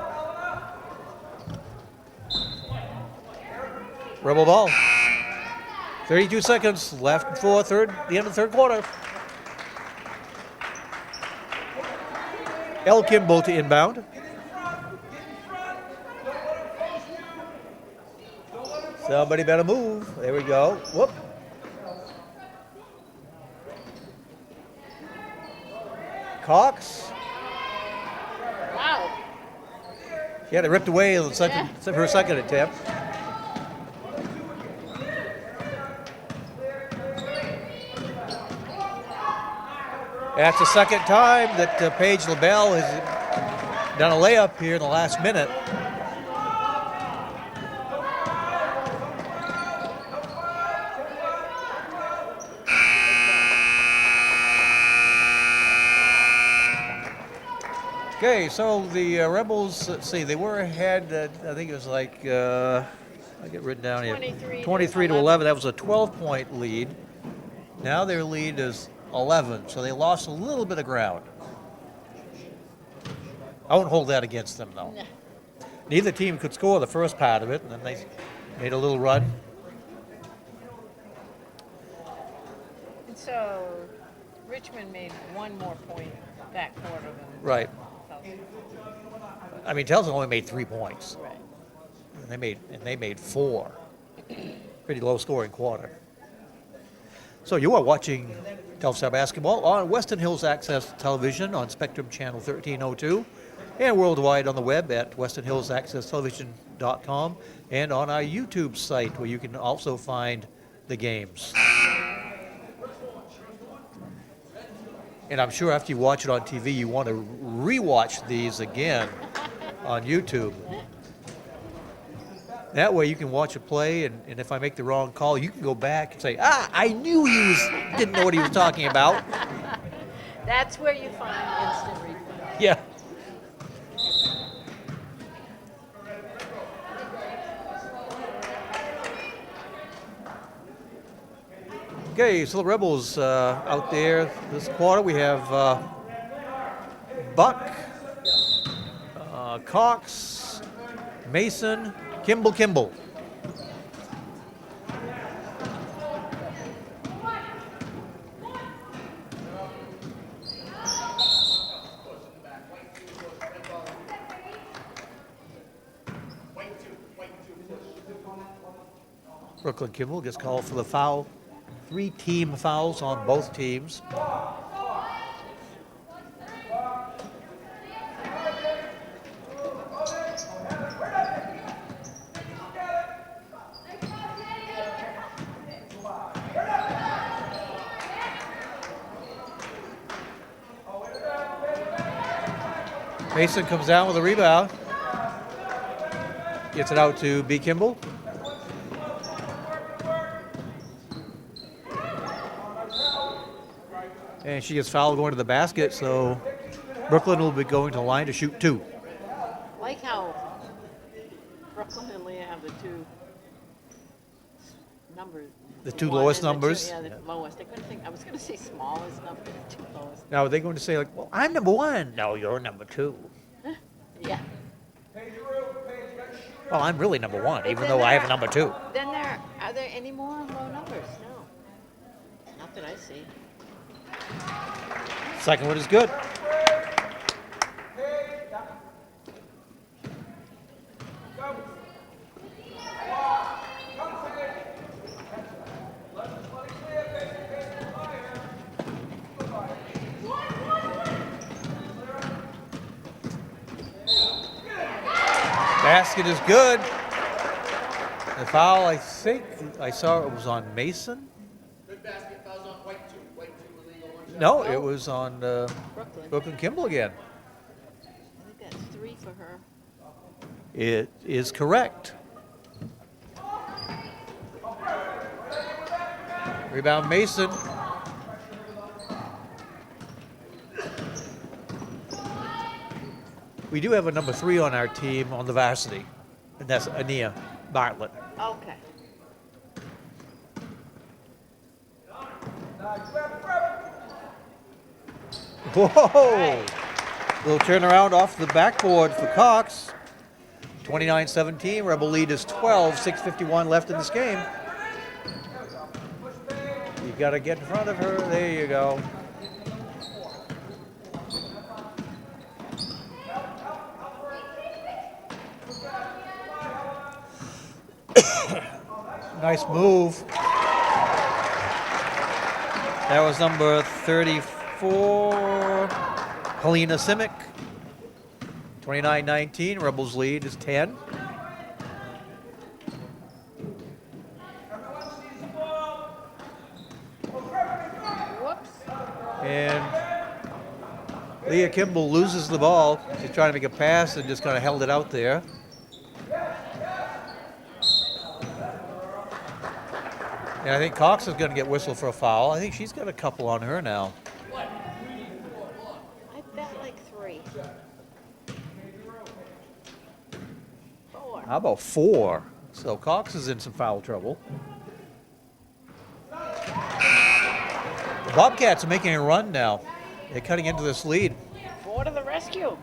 A: Rebel ball. 32 seconds left for the end of the third quarter. L. Kimball to inbound. Somebody better move. There we go. Whoop. Cox.
B: Wow.
A: She had it ripped away in her second attempt. That's the second time that Paige LaBelle has done a layup here in the last minute. Okay, so the Rebels, let's see, they were ahead, I think it was like, I get written down here.
B: 23
A: to 11. That was a 12-point lead. Now their lead is 11, so they lost a little bit of ground. I won't hold that against them, though.
B: No.
A: Neither team could score the first part of it, and then they made a little run.
B: And so Richmond made one more point that quarter than
A: Right.
B: Tulsa.
A: I mean, Telstra only made 3 points.
B: Right.
A: And they made 4. Pretty low-scoring quarter. So you are watching Telstar basketball on Western Hills Access Television on Spectrum Channel 1302 and worldwide on the web at westernhillsaccesstelevision.com and on our YouTube site where you can also find the games. And I'm sure after you watch it on TV, you want to rewatch these again on YouTube. That way you can watch a play, and if I make the wrong call, you can go back and say, I knew didn't know what he was talking about.
B: That's where you find instant replay.
A: Yeah. Okay, so the Rebels out there this quarter, we have Buck, Cox, Mason, Kimball. Brooklyn Kimball gets called for the foul. 3 team fouls on both teams. Mason comes down with a rebound. Gets it out to B. Kimball. And she gets fouled going to the basket, so Brooklyn will be going to the line to shoot 2.
B: Like how Brooklyn and Leah have the 2 numbers.
A: The 2
B: one
A: lowest
B: and the
A: numbers.
B: Yeah, the lowest. I couldn't think. I was going to say smallest number, the 2 lowest.
A: Now, are they going to say, like, well, I'm number 1? No, you're number 2.
B: Yeah.
A: Well, I'm really number 1, even
B: then
A: though I
B: there-
A: have a number 2.
B: Then are there any more low numbers? No. Not that I see.
A: Second one is good. Basket is good. The foul, I think, I saw it was on Mason.
C: Good basket, fouls on White 2. White 2 illegal, 1 shot.
A: No, it was on
B: Brooklyn.
A: Brooklyn Kimball again.
B: I think that's 3 for her.
A: It is correct. Rebound Mason. We do have a number 3 on our team on the varsity, and that's Ania Bartlett.
B: Okay.
A: Whoa! Little turnaround off the backboard for Cox. 29-17. Rebel lead is 12. 6:51 left in this game. You got to get in front of her. There you go. Nice move. That was number 34, Helena Simic. 29-19. Rebels lead is 10.
B: Whoops.
A: And Leah Kimball loses the ball. She's trying to make a pass and just kind of held it out there. And I think Cox is going to get whistled for a foul. I think she's got a couple on her now.
B: I bet like 3. 4.
A: How about 4? So Cox is in some foul trouble. The Bobcats are making a run now. They're cutting into this lead.
B: 4 to the rescue.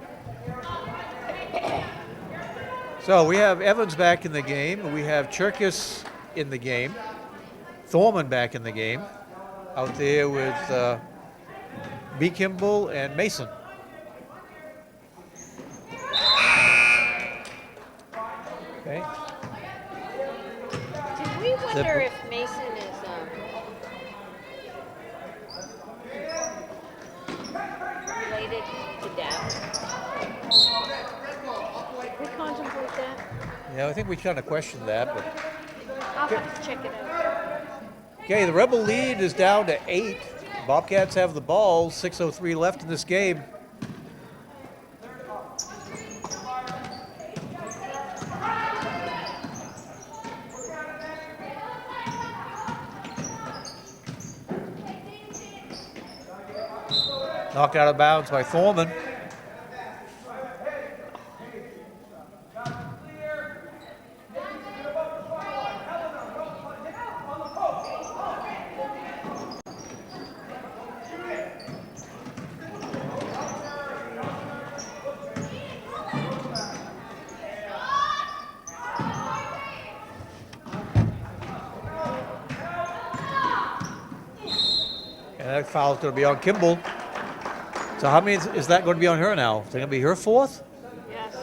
A: So we have Evans back in the game. We have Cherkis in the game. Thorman back in the game. Out there with B. Kimball and Mason. Okay.
B: Did we wonder if Mason is related to Dad? Did we contemplate that?
A: Yeah, I think we kind of questioned that, but
B: I'll have to check it out.
A: okay, the Rebel lead is down to 8. Bobcats have the ball. 6:03 left in this game. Knocked out of bounds by Thorman. that foul's going to be on Kimball. So how many is that going to be on her now? Is it going to be her fourth?
B: Yes.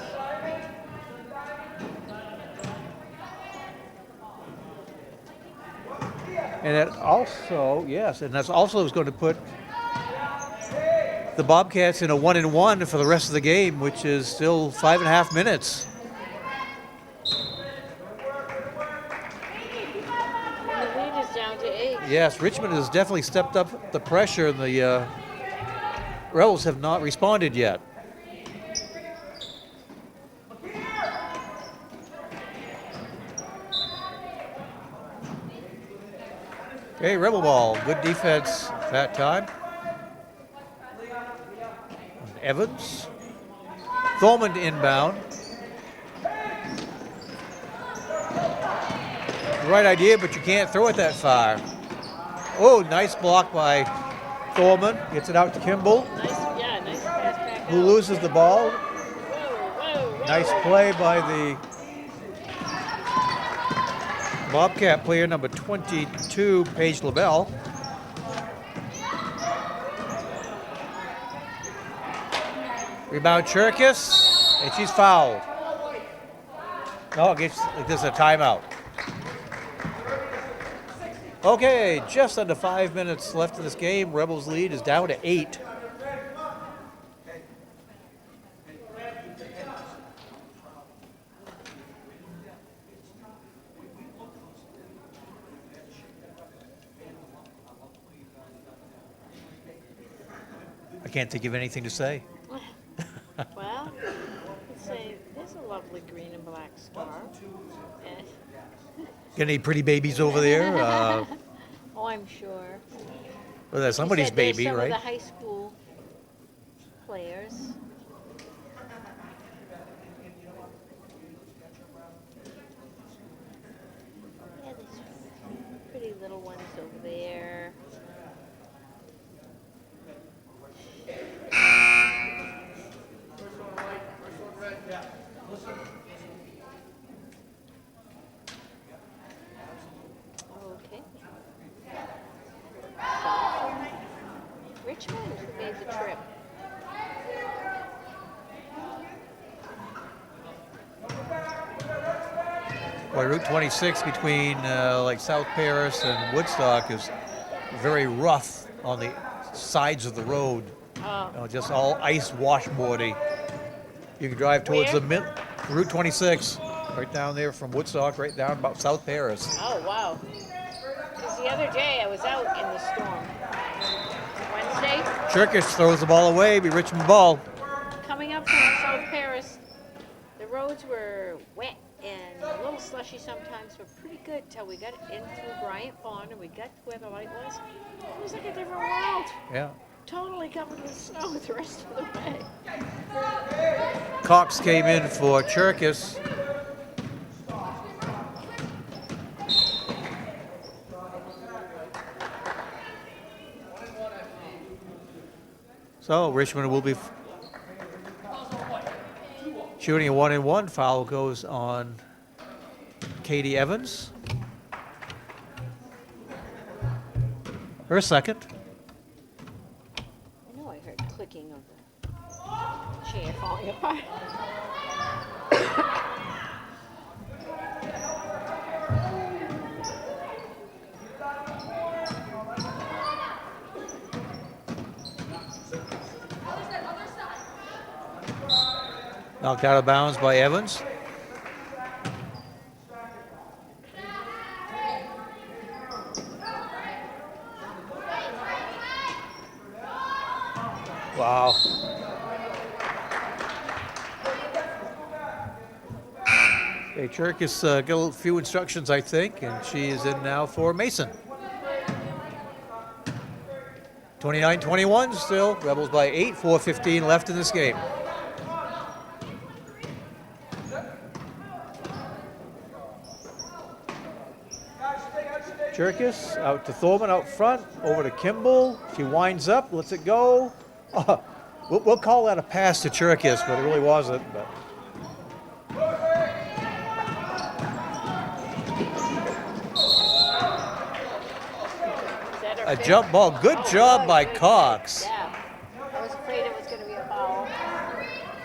A: And it also, yes, and that's also is going to put the Bobcats in a 1-1 for the rest of the game, which is still 5.5 minutes.
B: And the lead is down to 8.
A: Yes, Richmond has definitely stepped up the pressure, and the Rebels have not responded yet. Okay, Rebel ball. Good defense that time. Evans. Thorman inbound. Right idea, but you can't throw it that far. Oh, nice block by Thorman. Gets it out to Kimball,
B: Nice pass back
A: who
B: out.
A: loses the ball.
B: Whoa.
A: Nice play by the Bobcat player, number 22, Paige LaBelle. Rebound Cherkis, and she's fouled. No, it gets a timeout. Okay, just under 5 minutes left in this game. Rebels lead is down to 8. I can't think of anything to say.
B: Well, let's say there's a lovely green and black scarf. And
A: Got any pretty babies over there?
B: oh, I'm sure.
A: Well, that's somebody's
B: He said they're
A: baby,
B: some
A: right?
B: of the high school players. Yeah, there's pretty little ones over there. Okay. Richmond made the trip.
A: Well, Route 26 between like South Paris and Woodstock is very rough on the sides of the road.
B: Oh,
A: Just all ice washboardy. You can drive towards
B: Where?
A: the Route 26, right down there from Woodstock, right down about South Paris.
B: oh wow. Because the other day I was out in the storm. Wednesday,
A: Cherkis throws the ball away, be Richmond ball.
B: coming up from South Paris, the roads were wet and a little slushy sometimes, but pretty good till we got in through Bryant Pond and we got to where the light was. It was like a different world.
A: Yeah.
B: Totally covered with snow the rest of the way.
A: Cox came in for Cherkis. So Richmond will be shooting a 1-1. Foul goes on Katie Evans. Her second.
B: I know I heard clicking of the chair falling apart.
A: Knocked out of bounds by Evans. Wow. Okay, Cherkis got a few instructions, I think, and she is in now for Mason. 29-21 still. Rebels by 8, 4:15 left in this game. Cherkis out to Thorman out front, over to Kimball. She winds up, lets it go. We'll call that a pass to Cherkis, but it really wasn't. But.
B: Is that
A: A jump ball. Good job by Cox.
B: Yeah. I was afraid it was going to be a foul.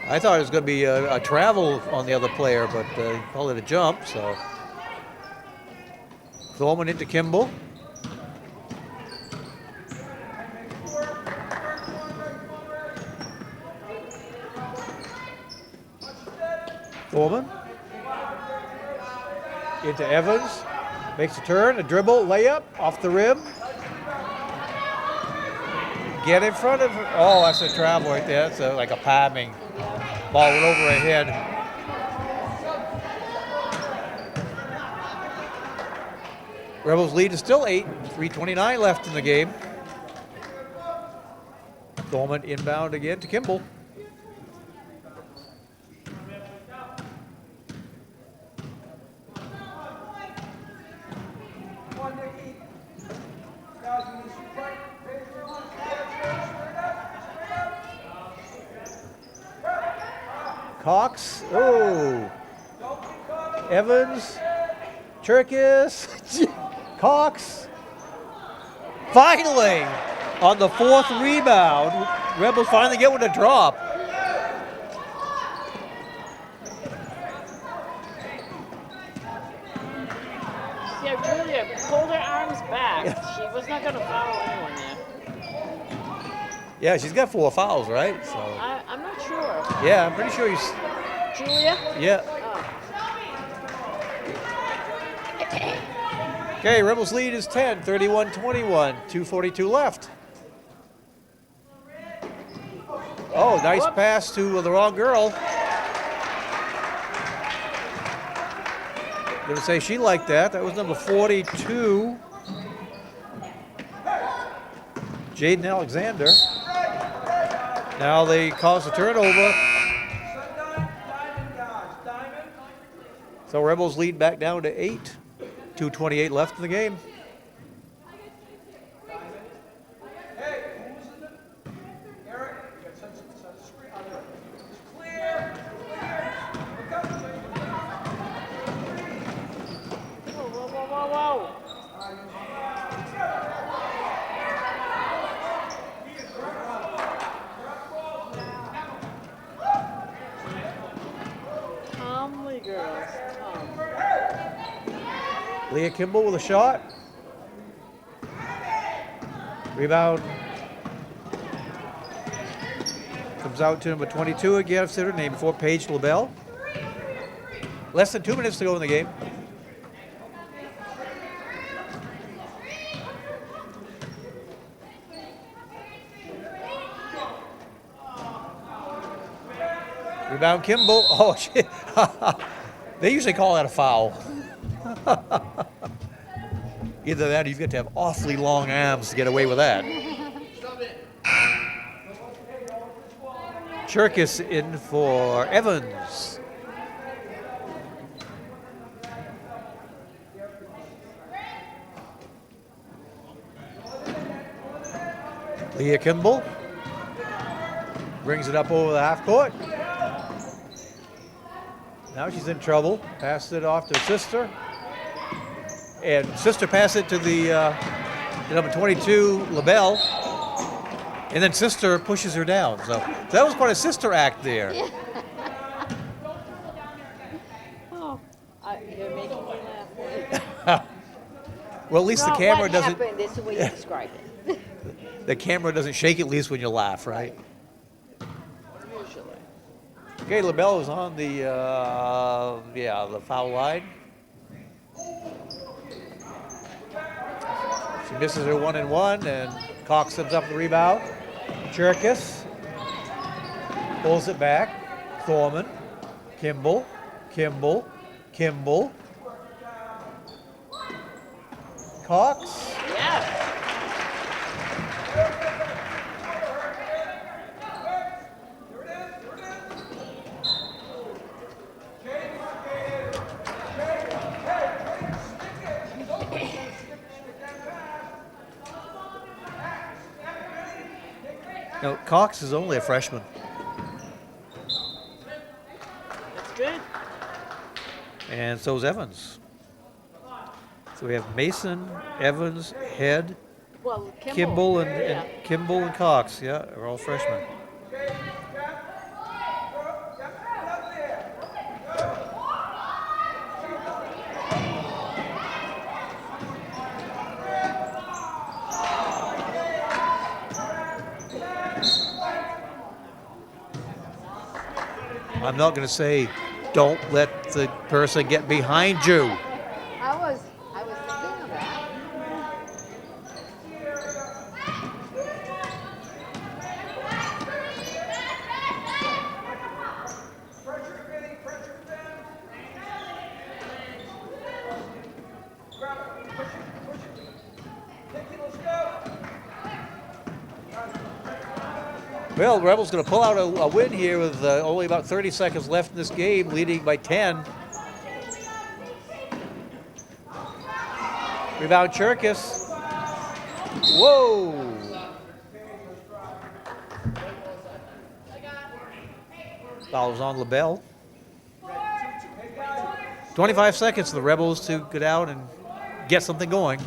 A: I thought it was going to be a travel on the other player, but he called it a jump. So Thorman into Kimball. Thorman into Evans. Makes a turn, a dribble, layup off the rim. Get in front of her. Oh, that's a travel right there. That's like a palming. Ball went over her head. Rebels lead is still 8. 3:29 left in the game. Thorman inbound again to Kimball. Cox, oh, Evans, Cherkis, Cox. Finally, on the 4th rebound, Rebels finally get one to drop.
B: Yeah, Julia pulled her arms back. She was not going to foul anyone there.
A: Yeah, she's got 4 fouls, right? So
B: I'm not sure.
A: yeah, I'm pretty sure he's.
B: Julia?
A: Yeah.
B: Oh.
A: Okay, Rebels lead is 10, 31-21, 2:42 left. Oh, nice pass to the wrong girl. Gonna say she liked that. That was number 42, Jaden Alexander. Now they cause a turnover. So Rebels lead back down to 8. 2:28 left in the game.
B: Whoa. Calmly, girls. Calm.
A: Leah Kimball with a shot. Rebound. Comes out to number 22 again, sitter named for Paige LaBelle. Less than 2 minutes to go in the game. Rebound Kimball. Oh, shit. They usually call that a foul. Either that or you've got to have awfully long arms to get away with that. Cherkis in for Evans. Leah Kimball brings it up over the half court. Now she's in trouble. Passes it off to her sister. And sister passes it to the number 22, LaBelle. And then sister pushes her down. So that was quite a sister act there.
B: Yeah. Oh, you're making me laugh.
A: Well, at least the
B: Not
A: camera
B: what
A: doesn't.
B: happened, it's the way you describe it.
A: The camera doesn't shake at least when you laugh, right?
B: Usually.
A: Okay, LaBelle is on the the foul line. She misses her 1-and-1, and Cox comes up the rebound. Cherkis pulls it back. Thorman, Kimball. Cox.
B: Yeah.
A: No, Cox is only a freshman.
B: That's good.
A: And so is Evans. So we have Mason, Evans, Head,
B: Well,
A: Kimball and,
B: yeah.
A: and Kimball and Cox, yeah, are all freshmen. I'm not going to say, don't let the person get behind you.
B: I was thinking of that.
A: Well, the Rebels going to pull out a win here with only about 30 seconds left in this game, leading by 10. Rebound Cherkis. Whoa! Foul's on LaBelle. 25 seconds for the Rebels to get out and get something going.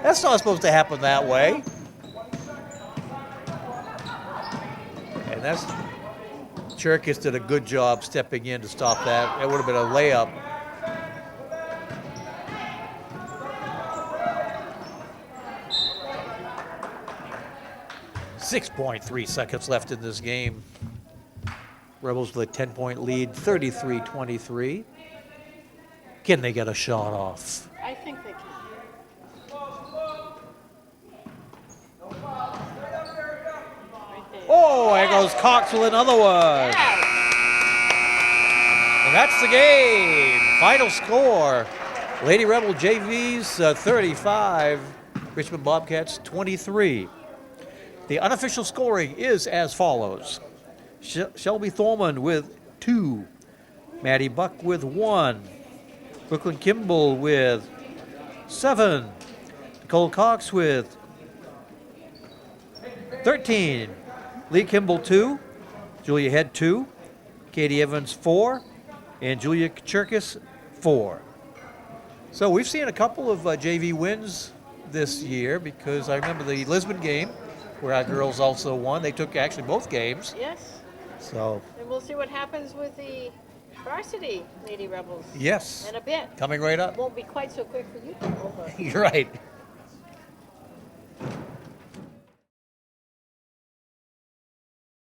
A: That's not supposed to happen that way. And that's Cherkis did a good job stepping in to stop that. It would have been a layup. .3 seconds left in this game. Rebels with a 10-point lead, 33-23. Can they get a shot off?
B: I think they can. Right there.
A: Oh, there goes Cox with another one.
B: Yes.
A: And that's the game. Final score, Lady Rebel JVs 35, Richmond Bobcats 23. The unofficial scoring is as follows. Shelby Thorman with 2. Maddie Buck with 1. Brooklyn Kimball with 7. Nicole Cox with 13. Lee Kimball 2. Julia Head 2. Katie Evans 4. And Julia Cherkis 4. So we've seen a couple of JV wins this year because I remember the Lisbon game where our girls also won. They took actually both games.
B: Yes.
A: So,
B: And we'll see what happens with the varsity Lady Rebels
A: yes,
B: in a bit.
A: coming right up.
B: Won't be quite so quick for you people, but
A: You're right.